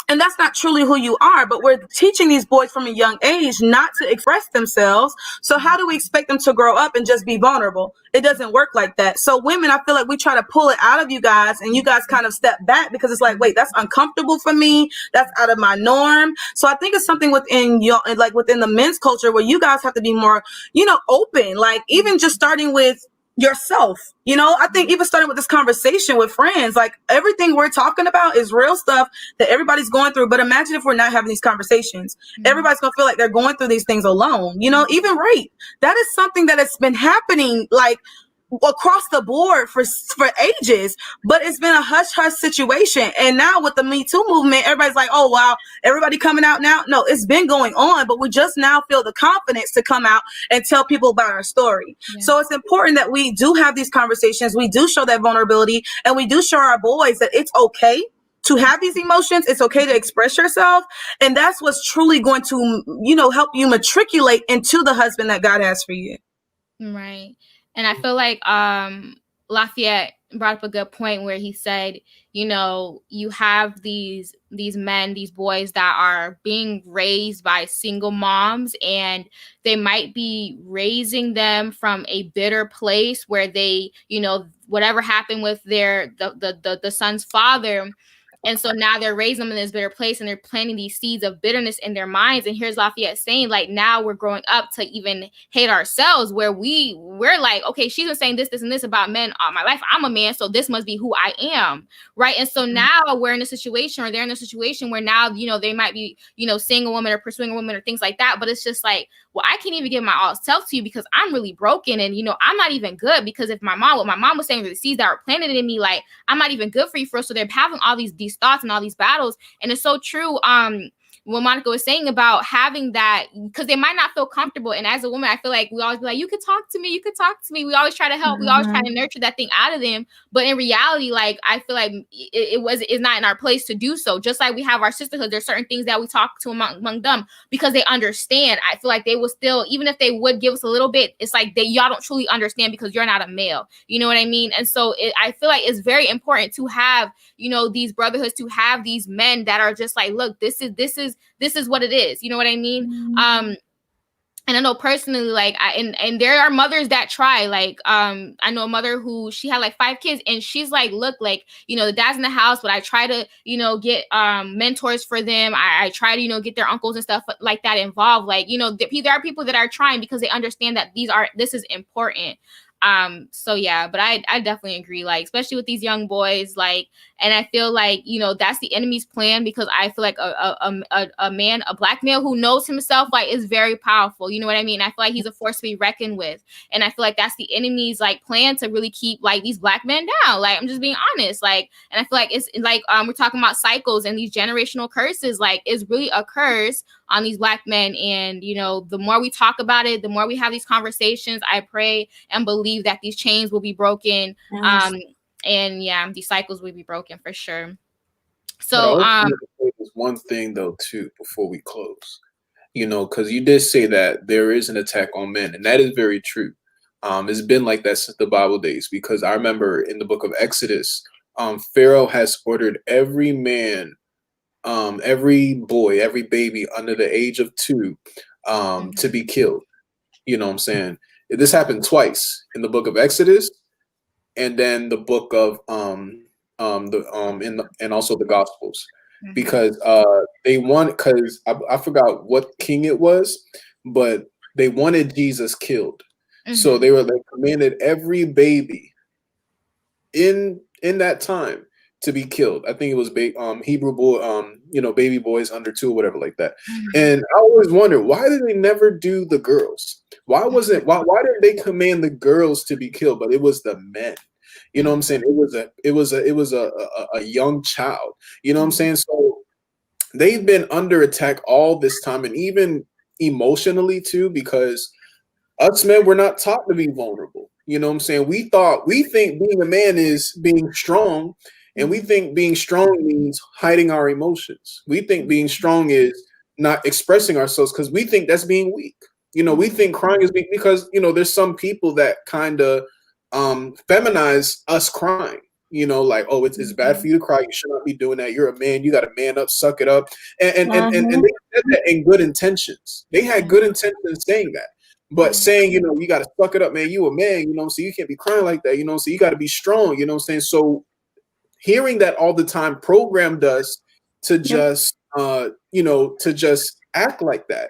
B: And that's not truly who you are, but we're teaching these boys from a young age not to express themselves. So how do we expect them to grow up and just be vulnerable? It doesn't work like that. So women, I feel like we try to pull it out of you guys, and you guys kind of step back because it's like, wait, that's uncomfortable for me. That's out of my norm. So I think it's something within your, like within the men's culture, where you guys have to be more, you know, open, like even just starting with yourself. You know, I think even starting with this conversation with friends, like everything we're talking about is real stuff that everybody's going through. But imagine if we're not having these conversations. Everybody's going to feel like they're going through these things alone. You know, even rape. That is something that has been happening like across the board for ages, but it's been a hush-hush situation. And now with the Me Too movement, everybody's like, oh, wow, everybody coming out now. No, it's been going on, but we just now feel the confidence to come out and tell people about our story. Yeah. So it's important that we do have these conversations. We do show that vulnerability, and we do show our boys that it's okay to have these emotions. It's okay to express yourself. And that's what's truly going to, you know, help you matriculate into the husband that God has for you.
A: Right. And I feel like Lafayette brought up a good point where he said, you know, you have these men, these boys that are being raised by single moms, and they might be raising them from a bitter place where they, you know, whatever happened with the son's father. And so now they're raising them in this bitter place, and they're planting these seeds of bitterness in their minds. And here's Lafayette saying, like, now we're growing up to even hate ourselves, where we're like, okay, she's been saying this and this about men all my life. I'm a man, so this must be who I am, right? And so now we're in a situation, or they're in a situation where now, you know, they might be, you know, seeing a woman or pursuing a woman or things like that. But it's just like, well, I can't even give my all self to you because I'm really broken, and, you know, I'm not even good, because if what my mom was saying, the seeds that were planted in me, like, I'm not even good for you first. So they're having all these thoughts and all these battles. And it's so true. What Monica was saying about having that, because they might not feel comfortable. And as a woman, I feel like we always be like, you could talk to me. We always try to help. We always try to nurture that thing out of them. But in reality, like, I feel like it's not in our place to do so. Just like we have our sisterhood, there's certain things that we talk to among them because they understand. I feel like they will still, even if they would give us a little bit, it's like y'all don't truly understand because you're not a male. You know what I mean? And so I feel like it's very important to have, you know, these brotherhoods, to have these men that are just like, look, this is what it is. You know what I mean? And I know personally, like, and there are mothers that try, like, I know a mother who, she had like 5 kids, and she's like, look, like, you know, the dad's in the house, but I try to, you know, get mentors for them. I try to, you know, get their uncles and stuff like that involved. Like, you know, there are people that are trying because they understand that this is important. So yeah, but I definitely agree, like, especially with these young boys, like, and I feel like, you know, that's the enemy's plan, because I feel like a man, a Black male who knows himself, like, is very powerful. You know what I mean? I feel like he's a force to be reckoned with. And I feel like that's the enemy's like plan to really keep like these Black men down. Like, I'm just being honest. Like, and I feel like it's like, we're talking about cycles and these generational curses, like, it's really a curse on these Black men. And, you know, the more we talk about it, the more we have these conversations, I pray and believe that these chains will be broken. Yes. And yeah, these cycles will be broken for sure. So
D: there's one thing though too before we close, because you did say that there is an attack on men, and that is very true. It's been like that since the Bible days, because I remember in the book of Exodus, Pharaoh has ordered every man, every boy, every baby under the age of 2 to be killed. You know what I'm saying? This happened twice in the book of Exodus, and then the book of and also the Gospels, because because I forgot what king it was, but they wanted Jesus killed. So they commanded every baby in that time to be killed. I think it was Hebrew boy, baby boys under 2 or whatever like that. And I always wondered, why did they never do the girls? Why didn't they command the girls to be killed, but it was the men? You know what I'm saying? It was a young child. You know what I'm saying? So they've been under attack all this time, and even emotionally too, because us men were not taught to be vulnerable. You know what I'm saying? We think being a man is being strong, and we think being strong means hiding our emotions. We think being strong is not expressing ourselves, because we think that's being weak. We think crying is weak, because there's some people that kind of feminize us crying. Like, oh, it's bad for you to cry. You should not be doing that. You're a man. You got to man up, suck it up. And they said that in good intentions. They had good intentions saying that. But saying, you got to suck it up, man. You a man, so you can't be crying like that, so you got to be strong, So hearing that all the time programmed us to just, to just act like that.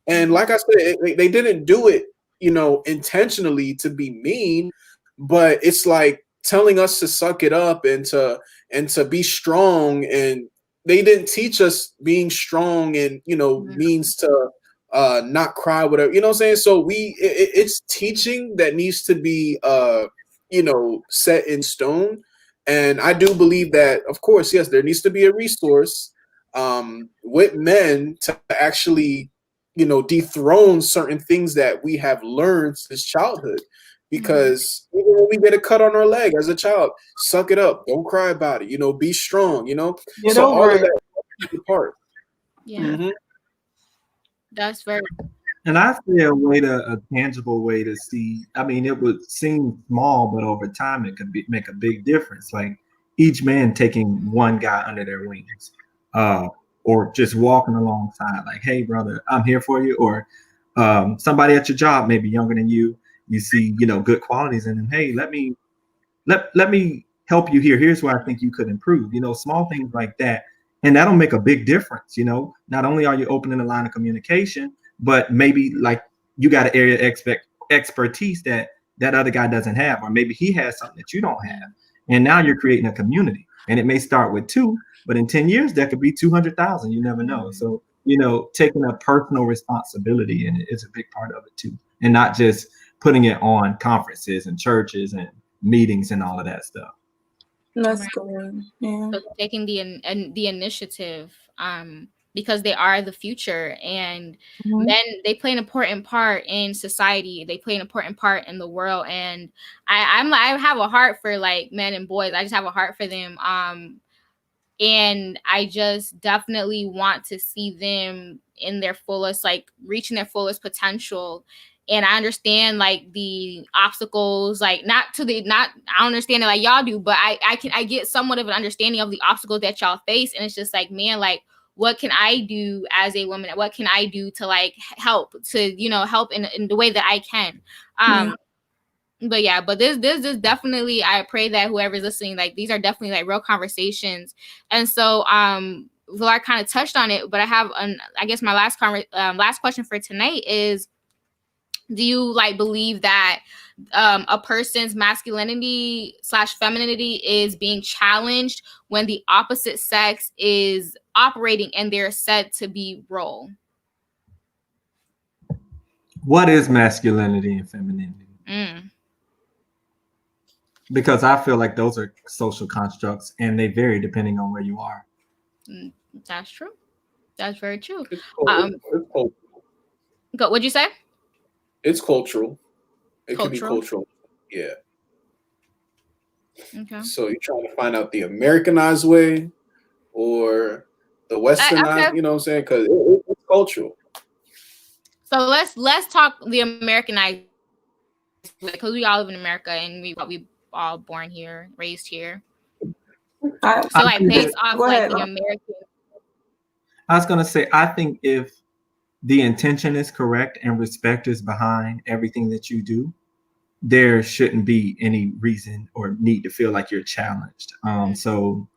D: And like I said, they didn't do it, intentionally to be mean, but it's like telling us to suck it up and to be strong. And they didn't teach us being strong and, means to not cry, whatever, what I'm saying? So it's teaching that needs to be set in stone. And I do believe that, of course, yes, there needs to be a resource with men to actually dethrone certain things that we have learned since childhood. Because even when we get a cut on our leg as a child, suck it up, don't cry about it, be strong, so all of that is a part.
A: That's very.
C: And I see a tangible way to see. I mean, it would seem small, but over time it could make a big difference. Like each man taking one guy under their wings, or just walking alongside, like, "Hey, brother, I'm here for you." Or somebody at your job, maybe younger than you, you see, good qualities in them. Hey, let me help you here. Here's where I think you could improve. Small things like that. And that'll make a big difference. Not only are you opening a line of communication, but maybe like you got an area of expertise that other guy doesn't have, or maybe he has something that you don't have. And now you're creating a community, and it may start with 2, but in 10 years, that could be 200,000. You never know. So, taking a personal responsibility in it is a big part of it too. And not just putting it on conferences and churches and meetings and all of that stuff.
B: That's good. Yeah.
A: So taking the initiative, because they are the future, and men, they play an important part in society. They play an important part in the world. And I have a heart for like men and boys. I just have a heart for them. And I just definitely want to see them in their fullest, like reaching their fullest potential. And I understand like the obstacles, like I don't understand it like y'all do, but I get somewhat of an understanding of the obstacles that y'all face. And it's just like, man, like, what can I do as a woman? What can I do to like help in the way that I can? But this is definitely, I pray that whoever's listening, like these are definitely like real conversations. And so Villar kind of touched on it, but I have I guess my last question for tonight is, do you like believe that a person's masculinity / femininity is being challenged when the opposite sex is operating in their said to be role?
C: What is masculinity and femininity? Because I feel like those are social constructs, and they vary depending on where you are.
A: That's true. That's very true.
D: It's cultural.
A: What'd you say?
D: It's cultural. It can be cultural. Yeah.
A: Okay.
D: So you're trying to find out the Americanized way, or the westernized, you know what I'm saying? Because it's cultural.
A: So let's talk the Americanized, because we all live in America and we all born here, raised here. So like based off like the American.
C: I was gonna say, I think if the intention is correct and respect is behind everything that you do, there shouldn't be any reason or need to feel like you're challenged. So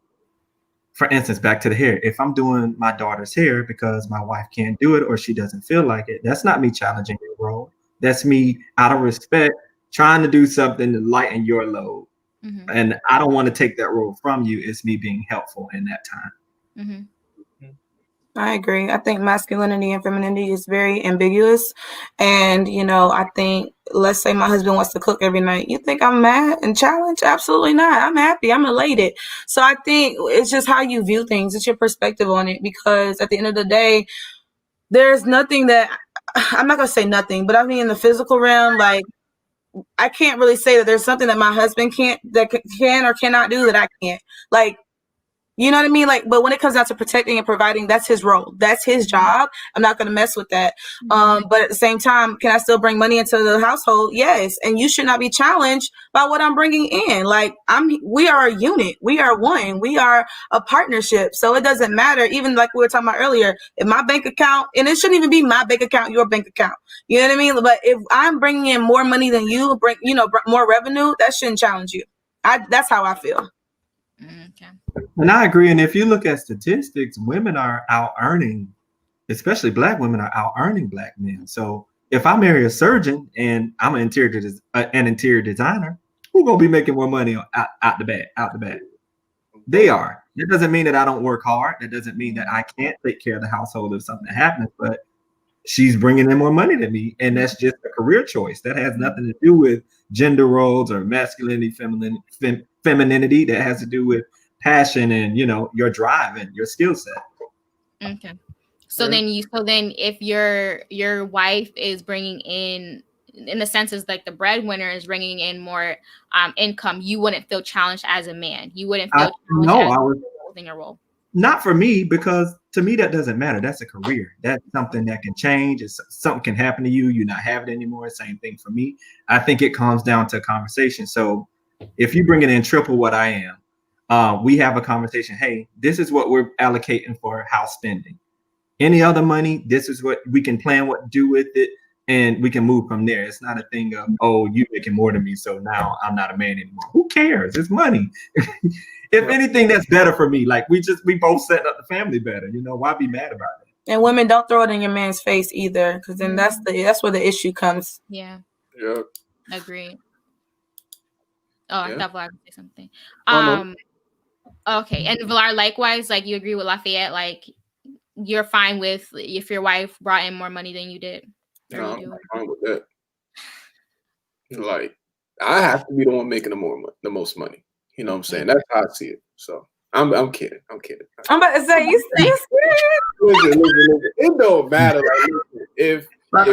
C: for instance, back to the hair, if I'm doing my daughter's hair because my wife can't do it or she doesn't feel like it, that's not me challenging your role. That's me out of respect trying to do something to lighten your load. Mm-hmm. And I don't want to take that role from you. It's me being helpful in that time.
A: Mm-hmm.
B: I agree. I think masculinity and femininity is very ambiguous. And, you know, I think, let's say my husband wants to cook every night. You think I'm mad and challenged? Absolutely not. I'm happy. I'm elated. So I think it's just how you view things. It's your perspective on it, because at the end of the day, there's nothing that, I'm not going to say nothing, but I mean, in the physical realm, like, I can't really say that there's something that my husband can or cannot do that I can't. Like, you know what I mean? Like, but when it comes down to protecting and providing, that's his role. That's his job. I'm not going to mess with that. But at the same time, can I still bring money into the household? Yes. And you should not be challenged by what I'm bringing in. Like, we are a unit. We are one. We are a partnership. So it doesn't matter. Even like we were talking about earlier, if my bank account, and it shouldn't even be my bank account, your bank account. You know what I mean? But if I'm bringing in more money than you, more revenue, that shouldn't challenge you. That's how I feel.
A: Okay.
C: And I agree. And if you look at statistics, women are out earning, especially Black women are out earning Black men. So if I marry a surgeon and I'm an interior designer, who's gonna be making more money out the bat? They are. That doesn't mean that I don't work hard. That doesn't mean that I can't take care of the household if something happens. But she's bringing in more money than me, and that's just a career choice. That has nothing to do with gender roles or masculinity, femininity. That has to do with passion and, you know, your drive and your skill set.
A: Okay. So then if your wife is bringing in the sense is like the breadwinner is bringing in more income, you wouldn't feel challenged as a man. You wouldn't feel challenged in your role.
C: Not for me, because to me that doesn't matter. That's a career. That's something that can change. Something can happen to you. You not have it anymore. Same thing for me. I think it comes down to conversation. So if you bring it in triple what I am, we have a conversation. Hey, this is what we're allocating for house spending. Any other money, this is what we can plan what to do with it, and we can move from there. It's not a thing of, oh, you making more than me, so now I'm not a man anymore. Who cares? It's money. If anything, that's better for me. Like we both set up the family better. You know, why be mad about it?
B: And women, don't throw it in your man's face either, because then that's where the issue comes.
A: Yeah.
D: Yeah.
A: Agreed. Oh, I thought Villar would say something. Okay, and Villar, likewise, like you agree with Lafayette, like you're fine with if your wife brought in more money than you did.
D: No, I'm fine with that. Like, I have to be the one making the most money. You know what I'm saying? That's how I see it. So I'm kidding. I'm
B: about to say, you serious?
D: Listen. It don't matter. Like, if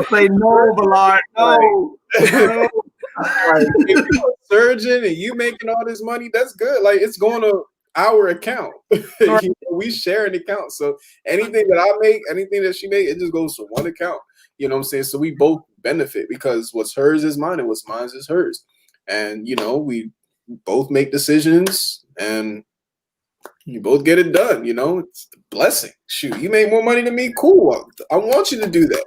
C: say no, Villar, no.
D: Like, if you're a surgeon and you making all this money, that's good. Like, it's going to our account. We share an account. So anything that I make, anything that she make, it just goes to one account. You know what I'm saying? So we both benefit, because what's hers is mine and what's mine is hers. And, you know, we both make decisions and you both get it done. You know, it's a blessing. Shoot, you made more money than me. Cool. I want you to do that.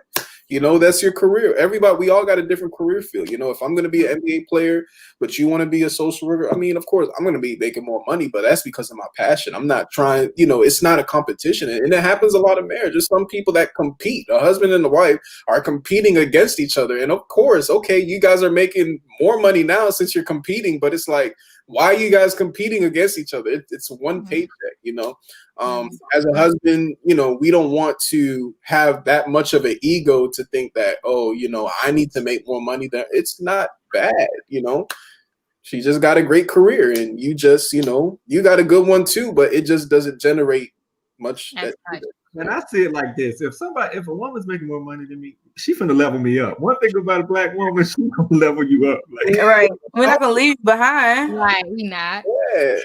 D: You know, that's your career. Everybody, we all got a different career field. You know, if I'm going to be an NBA player, but you want to be a social worker, I mean, of course, I'm going to be making more money, but that's because of my passion. I'm not trying, you know, it's not a competition. And it happens a lot of marriages. Some people that compete, a husband and a wife are competing against each other. And of course, okay, you guys are making more money now since you're competing, but it's like, why are you guys competing against each other? It's one paycheck, you know. As a husband, you know, we don't want to have that much of an ego to think that, oh, you know, I need to make more money. That it's not bad, you know. She just got a great career, and you just, you know, you got a good one too, but it just doesn't generate much.
C: And I see it like this: if a woman's making more money than me, she finna level me up. One thing about a Black woman, she gonna level you up. Like,
B: right, we're not gonna leave you behind.
A: Right, we not.
D: Yeah.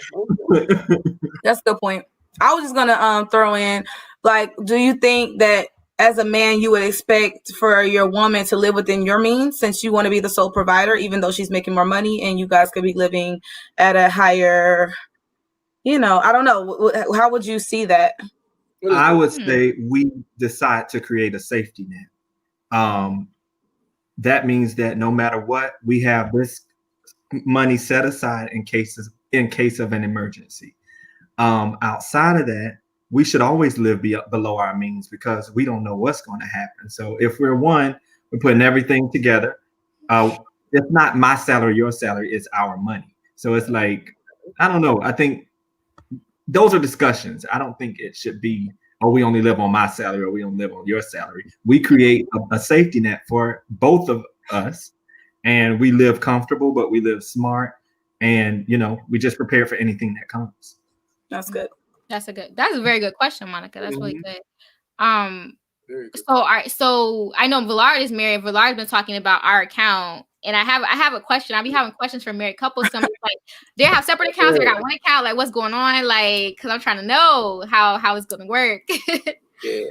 B: That's the point. I was just gonna throw in, like, do you think that as a man you would expect for your woman to live within your means, since you want to be the sole provider, even though she's making more money and you guys could be living at a higher, I don't know. How would you see that?
C: I would say we decide to create a safety net. That means that no matter what, we have this money set aside in case of an emergency. Outside of that, we should always live below our means because we don't know what's going to happen. So if we're putting everything together. It's not my salary, your salary, it's our money. So it's like, I don't know. I think those are discussions. I don't think it should be, oh, we only live on my salary or we don't live on your salary. We create a safety net for both of us, and we live comfortable, but we live smart, and we just prepare for anything that comes.
B: That's good.
A: That's a very good question, Monica. That's really good.
D: Very good.
A: So all right, so I know Villard is married. Villard's been talking about our account, and I have a question. I'll be having questions from married couples. So I'm like, they have separate accounts. They got one account. Like, what's going on? Like, because I'm trying to know how it's going to work.
D: Yeah.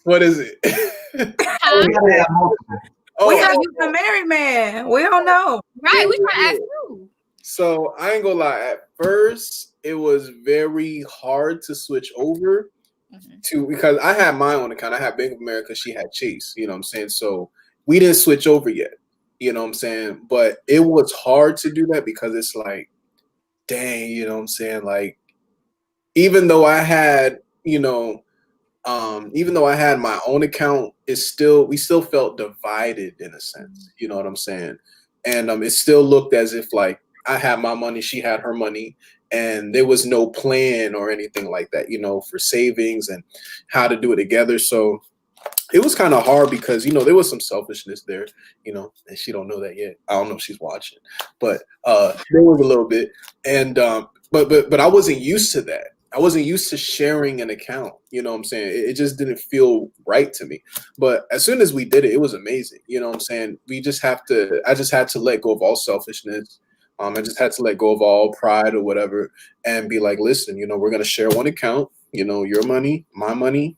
D: What is it?
B: We have a married man. We don't know.
A: Right. We trying to ask you.
D: So I ain't gonna lie. At first, it was very hard to switch over to, because I had my own account. I had Bank of America. She had Chase. You know what I'm saying? So we didn't switch over yet. You know what I'm saying? But it was hard to do that because it's like, dang, you know what I'm saying? Like, even though I had, my own account, we still felt divided in a sense. You know what I'm saying? And it still looked as if like I had my money, she had her money, and there was no plan or anything like that, for savings and how to do it together. So it was kind of hard because, there was some selfishness there, and she don't know that yet. I don't know if she's watching, but there was a little bit. And but I wasn't used to that. I wasn't used to sharing an account. You know what I'm saying? It just didn't feel right to me. But as soon as we did it, it was amazing. You know what I'm saying? I just had to let go of all selfishness. I just had to let go of all pride or whatever and be like, listen, we're going to share one account. Your money, my money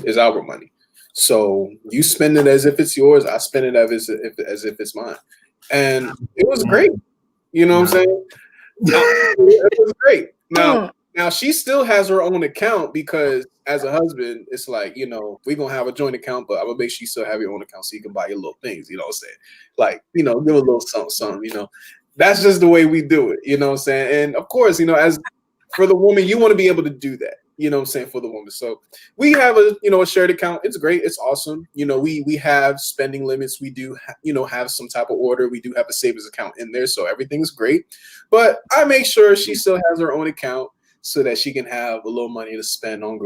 D: is our money. So you spend it as if it's yours. I spend it as if it's mine. And it was great. You know what I'm saying? It was great. Now she still has her own account because as a husband, it's like, we're going to have a joint account, but I'm going to make sure you still have your own account so you can buy your little things, you know what I'm saying? Like, give a little something, That's just the way we do it, you know what I'm saying? And of course, as for the woman, you want to be able to do that, you know what I'm saying, for the woman. So we have a shared account. It's great. It's awesome. We have spending limits. We do, have some type of order. We do have a savings account in there. So everything's great. But I make sure she still has her own account so that she can have a little money to spend on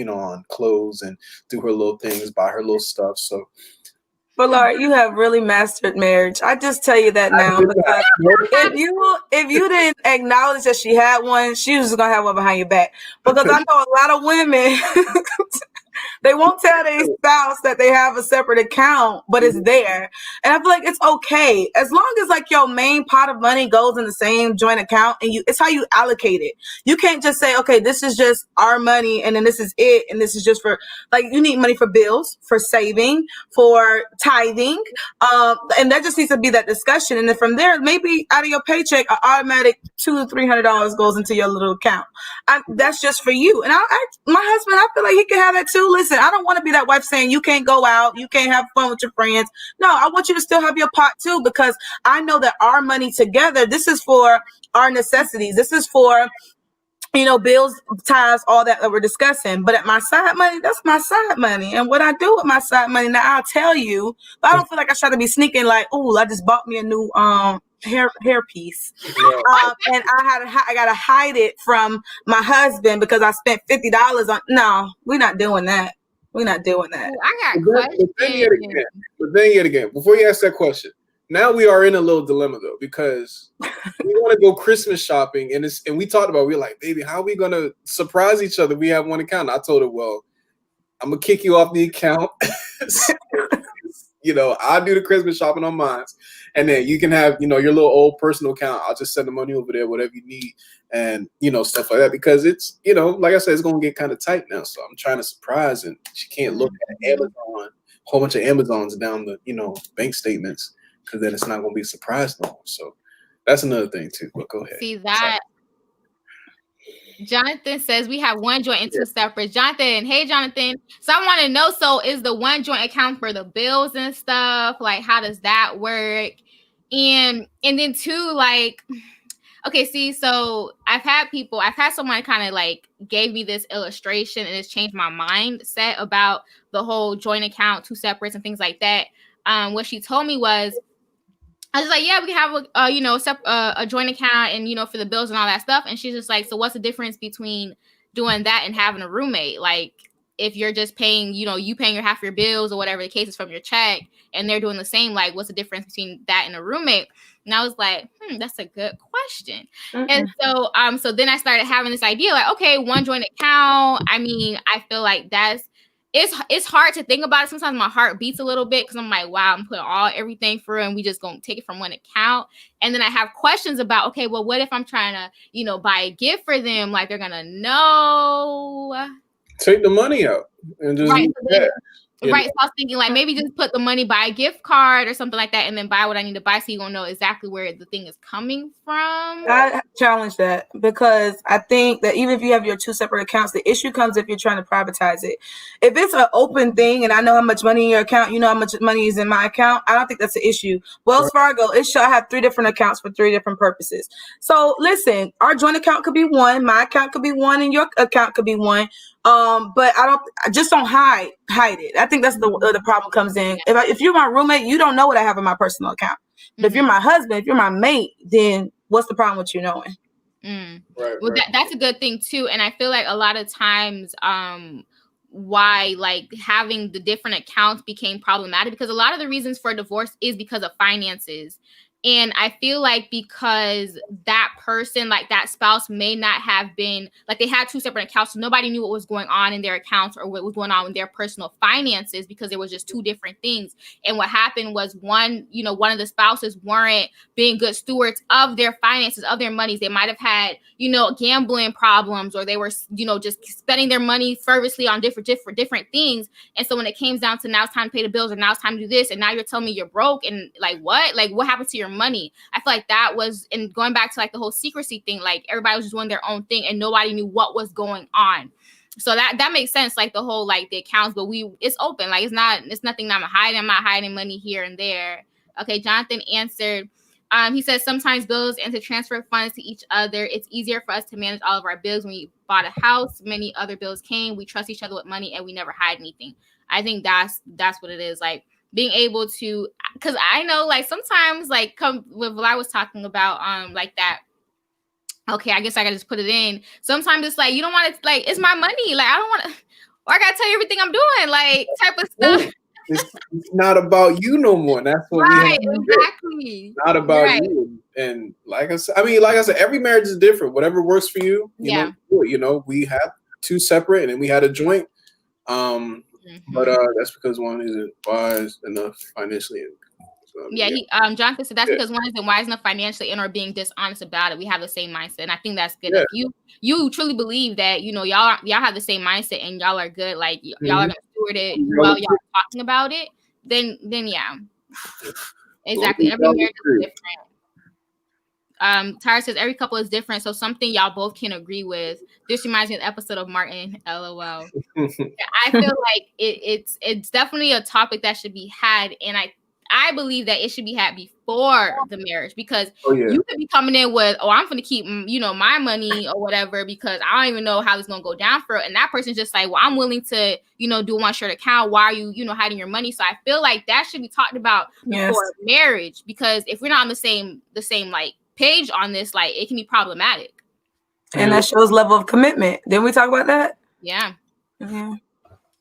D: on clothes and do her little things, buy her little stuff. So,
B: but Laura, you have really mastered marriage. I just tell you that now, because if you didn't acknowledge that she had one, she was gonna have one behind your back. Because I know a lot of women, they won't tell their spouse that they have a separate account, but it's there. And I feel like it's okay as long as like your main pot of money goes in the same joint account, and it's how you allocate it. You can't just say, okay, this is just our money, and then this is it, and this is just for, like, you need money for bills, for saving, for tithing, and that just needs to be that discussion. And then from there, maybe out of your paycheck, an automatic $200 to $300 goes into your little account. That's just for you. And my husband, I feel like he can have that too. Listen, I don't want to be that wife saying you can't go out, you can't have fun with your friends. No, I want you to still have your pot too, because I know that our money together, this is for our necessities. This is for, bills, tithes, all that we're discussing. But at my side money, that's my side money. And what I do with my side money, now I'll tell you, but I don't feel like I try to be sneaking like, oh, I just bought me a new hair piece. And I gotta hide it from my husband because I spent $50 on. No, we're not doing that. We're not doing that.
A: I got questions.
D: But then yet again, before you ask that question, now we are in a little dilemma though, because we want to go Christmas shopping, and we talked about, we're like, baby, how are we gonna surprise each other? We have one account. I told her, well, I'm gonna kick you off the account. I'll do the Christmas shopping on mine, and then you can have, your little old personal account. I'll just send the money over there, whatever you need, and stuff like that. Because it's, like I said, it's gonna get kind of tight now. So I'm trying to surprise, and she can't look at Amazon, a whole bunch of Amazons down the, bank statements, because then it's not gonna be a surprise no more. So that's another thing too. But go ahead.
A: See that. Sorry. Jonathan says we have one joint and two separate. Jonathan, hey Jonathan. So I want to know, so is the one joint account for the bills and stuff? Like, how does that work? And then two, like, okay, see, so I've had someone kind of like gave me this illustration, and it's changed my mindset about the whole joint account, two separates and things like that. What she told me was, I was like, yeah, we can have a joint account and, for the bills and all that stuff. And she's just like, so what's the difference between doing that and having a roommate? Like, if you're just paying, you paying your half of your bills or whatever the case is from your check, and they're doing the same, like, what's the difference between that and a roommate? And I was like, that's a good question. Mm-hmm. And so then I started having this idea, like, okay, one joint account. I mean, I feel like it's hard to think about it. Sometimes my heart beats a little bit because I'm like, wow, I'm putting everything through, and we just gonna take it from one account. And then I have questions about, okay, well, what if I'm trying to, buy a gift for them? Like, they're gonna know.
D: Take the money out and just
A: Right. So I was thinking, like, maybe just put the money, buy a gift card or something like that, and then buy what I need to buy, so you won't know exactly where the thing is coming from.
B: I challenge that, because I think that even if you have your two separate accounts, the issue comes if you're trying to privatize it. If it's an open thing and I know how much money in your account, you know how much money is in my account, I don't think that's an issue. Wells Fargo, it should have 3 different accounts for 3 different purposes. So listen, our joint account could be one, my account could be one, and your account could be one. But I just don't hide it. I think that's the problem comes in. If you're my roommate, you don't know what I have in my personal account. But if you're my husband, if you're my mate, then what's the problem with you knowing?
A: Well, that's a good thing too. And I feel like a lot of times, why like having the different accounts became problematic, because a lot of the reasons for divorce is because of finances. And I feel like because that person, like that spouse, may not have been, like, they had 2 separate accounts, so nobody knew what was going on in their accounts or what was going on in their personal finances, because there was just 2 different things. And what happened was one of the spouses weren't being good stewards of their finances, of their monies. They might have had, gambling problems, or they were, just spending their money frivolously on different things. And so when it came down to now it's time to pay the bills, or now it's time to do this, and now you're telling me you're broke, and like what happened to your money? I feel like that was, and going back to like the whole secrecy thing, like everybody was just doing their own thing and nobody knew what was going on. So that makes sense, like the whole, like the accounts, but it's open, like it's nothing I'm not hiding money here and there. Okay, Jonathan answered. He says sometimes bills and to transfer funds to each other. It's easier for us to manage all of our bills when we bought a house. Many other bills came. We trust each other with money and we never hide anything. I think that's what it is, like being able to, because I know like sometimes like come with what I was talking about, like that. Okay, I guess I gotta just put it in. Sometimes it's like you don't want to, like, it's my money. Like I don't want to, or I gotta tell you everything I'm doing, like type of stuff.
D: It's not about you no more. That's what we have to do.
A: Exactly.
D: Not about you. And like I said, every marriage is different. Whatever works for you, you know, we have 2 separate and then we had a joint. But that's because one isn't wise enough financially. So,
A: Jonathan said that's because one isn't wise enough financially and or being dishonest about it. We have the same mindset, and I think that's good. If you truly believe that, you know, y'all have the same mindset and y'all are good, like y'all are gonna steward it while y'all are talking about it, then yeah, exactly. Every marriage is different. Tara says every couple is different, so something y'all both can agree with. This reminds me of the episode of Martin. LOL. I feel like it's definitely a topic that should be had, and I believe that it should be had before the marriage, because you could be coming in with, I'm going to keep, my money or whatever, because I don't even know how it's going to go down for it. And that person's just like, well, I'm willing to, do one shared account. Why are you, hiding your money? So I feel like that should be talked about before marriage, because if we're not on the same like page on this, like it can be problematic.
B: And that shows level of commitment. Didn't we talk about that?
A: Yeah.
B: Mm-hmm.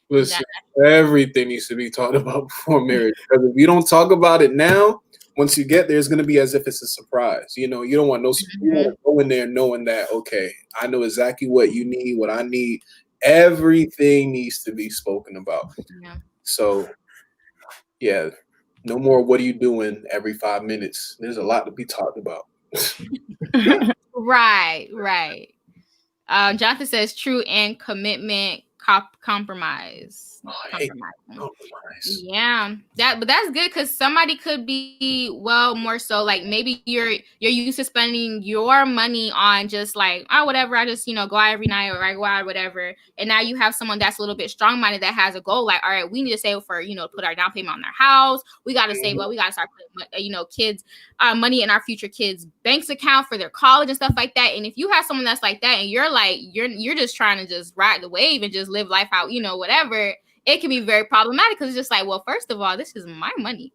D: Listen, everything needs to be talked about before marriage. Because if you don't talk about it now, once you get there, it's going to be as if it's a surprise. You know, you don't want you want to go in there knowing that, okay, I know exactly what you need, what I need. Everything needs to be spoken about. Yeah. So, yeah, No more what are you doing every 5 minutes. There's a lot to be talked about.
A: Right. Jonathan says true and commitment compromise.
D: I hate compromise.
A: Yeah, but that's good because somebody could be more so like maybe you're used to spending your money on just like whatever, I just go out every night or I go out whatever, and now you have someone that's a little bit strong minded that has a goal like, all right, we need to save for put our down payment on our house, we got to save up, we got to start putting kids money in our future kids' banks account for their college and stuff like that. And if you have someone that's like that and you're like you're just trying to just ride the wave and just live life out whatever, it can be very problematic because it's just like, well, first of all, this is my money,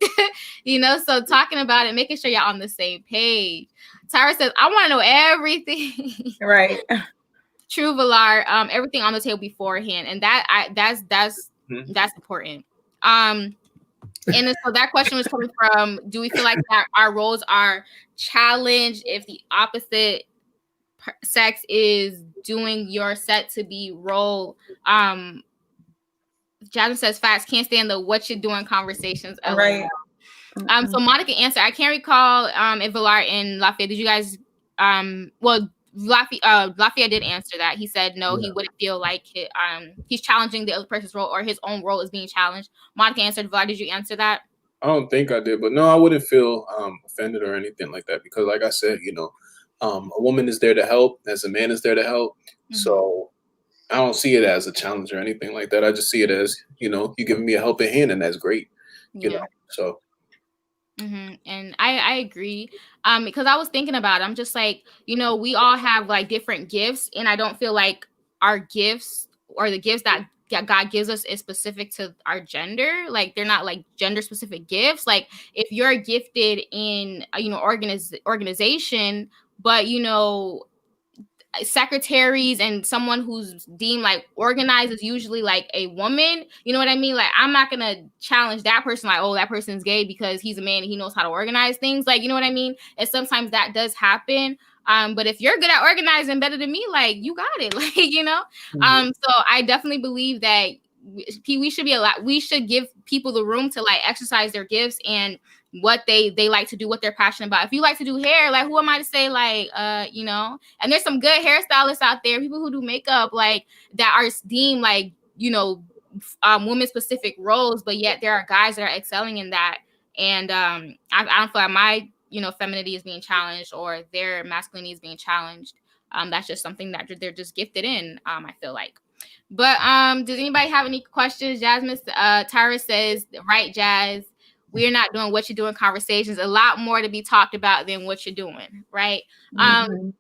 A: so talking about it, making sure you're on the same page. Tyra says, I want to know everything.
B: Right.
A: True, Valar, everything on the table beforehand. And that's important. And so that question was coming from, do we feel like that our roles are challenged if the opposite sex is doing your set to be role? Jasmine says facts, can't stand the what you're doing conversations.
B: Right.
A: So Monica answered, I can't recall if Valar and Lafayette, did you guys Lafayette did answer that. He said no, he wouldn't feel like he's challenging the other person's role or his own role is being challenged. Monica answered. Valar, did you answer that?
D: I don't think I did, but no, I wouldn't feel offended or anything like that because like I said, a woman is there to help as a man is there to help. Mm-hmm. So I don't see it as a challenge or anything like that. I just see it as, you giving me a helping hand, and that's great. So.
A: Mm-hmm. And I agree. Because I was thinking about it. I'm just like, we all have like different gifts, and I don't feel like our gifts or the gifts that God gives us is specific to our gender. Like they're not like gender specific gifts. Like if you're gifted in, organization, but secretaries and someone who's deemed like organized is usually like a woman, you know what I mean? Like I'm not gonna challenge that person like, oh, that person's gay because he's a man and he knows how to organize things, like, you know what I mean? And sometimes that does happen. But if you're good at organizing better than me, like you got it, like, Mm-hmm. So I definitely believe that we should give people the room to like exercise their gifts and what they like to do, what they're passionate about. If you like to do hair, like who am I to say like, and there's some good hairstylists out there, people who do makeup, like that are deemed like, women specific roles, but yet there are guys that are excelling in that. And I don't feel like my, femininity is being challenged or their masculinity is being challenged. That's just something that they're just gifted in, I feel like. But does anybody have any questions? Jasmine, Tyra says, right, Jazz, we're not doing what you're doing conversations. A lot more to be talked about than what you're doing, right? Mm-hmm.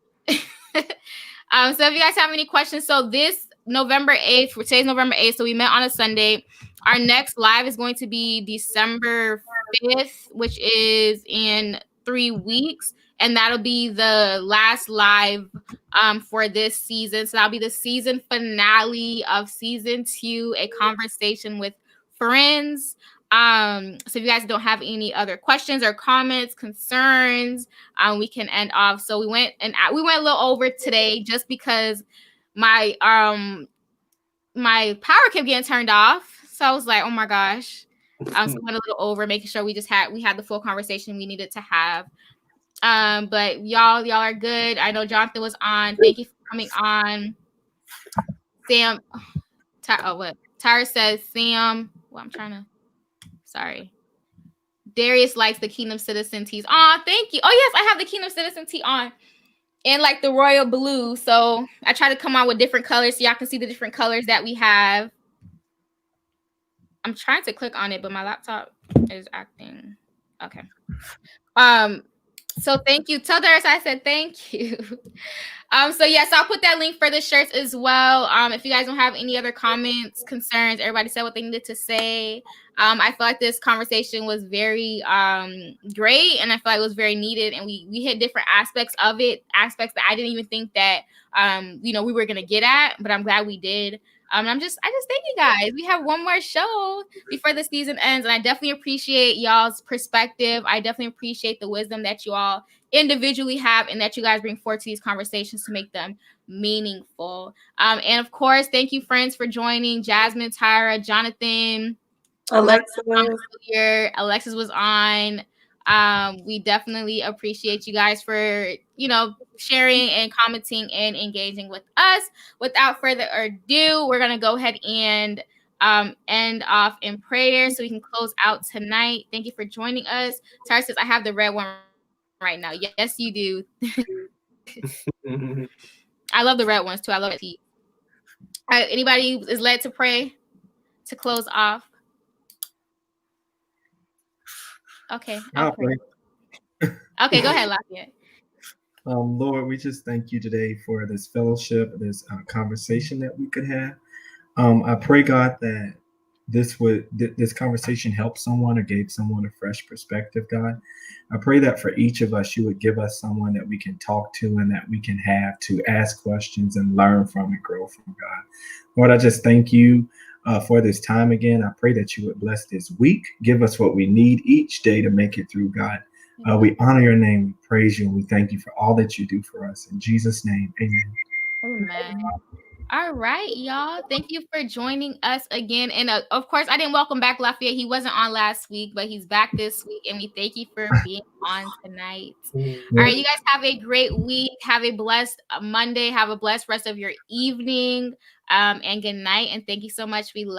A: So if you guys have any questions, so this November 8th, today's November 8th, so we met on a Sunday. Our next live is going to be December 5th, which is in 3 weeks. And that'll be the last live for this season. So that'll be the season finale of season 2, a conversation with Friendz. So if you guys don't have any other questions or comments, concerns, we can end off. So we went a little over today just because my power kept getting turned off. So I was like, oh my gosh. So we went a little over, making sure we had the full conversation we needed to have. But y'all are good. I know Jonathan was on. Thank you for coming on. Sam, Tyra says, Sam. Well, sorry. Darius likes the Kingdom Citizen tees. Oh, thank you. Oh, yes, I have the Kingdom Citizen tee on. And like the royal blue. So I try to come out with different colors so y'all can see the different colors that we have. I'm trying to click on it, but my laptop is acting. Okay. So thank you. Tell Darius I said thank you. So yes, I'll put that link for the shirts as well. If you guys don't have any other comments, concerns, everybody said what they needed to say. I feel like this conversation was very great, and I feel like it was very needed, and we hit different aspects of it, aspects that I didn't even think that we were gonna get at, but I'm glad we did. I just thank you guys. We have one more show before the season ends, and I definitely appreciate y'all's perspective. I definitely appreciate the wisdom that you all individually have and that you guys bring forward to these conversations to make them meaningful. And of course, thank you, Friendz, for joining. Jasmine, Tyra, Jonathan,
B: Alexis
A: was on. We definitely appreciate you guys for, sharing and commenting and engaging with us. Without further ado, we're going to go ahead and end off in prayer so we can close out tonight. Thank you for joining us. Tara says, I have the red one right now. Yes, you do. I love the red ones too. I love it. All right, anybody is led to pray to close off? Okay, I'll pray. Okay, go ahead, Lafayette.
C: Lord, we just thank you today for this fellowship, this conversation that we could have. I pray, God, that this conversation helped someone or gave someone a fresh perspective, God. I pray that for each of us, you would give us someone that we can talk to and that we can have to ask questions and learn from and grow from, God. Lord, I just thank you for this time again. I pray that you would bless this week. Give us what we need each day to make it through, God. We honor your name, we praise you, and we thank you for all that you do for us. In Jesus' name, amen.
A: Amen. All right, y'all. Thank you for joining us again. And of course, I didn't welcome back Lafayette. He wasn't on last week, but he's back this week. And we thank you for being on tonight. All right, you guys have a great week. Have a blessed Monday. Have a blessed rest of your evening. And good night. And thank you so much. We love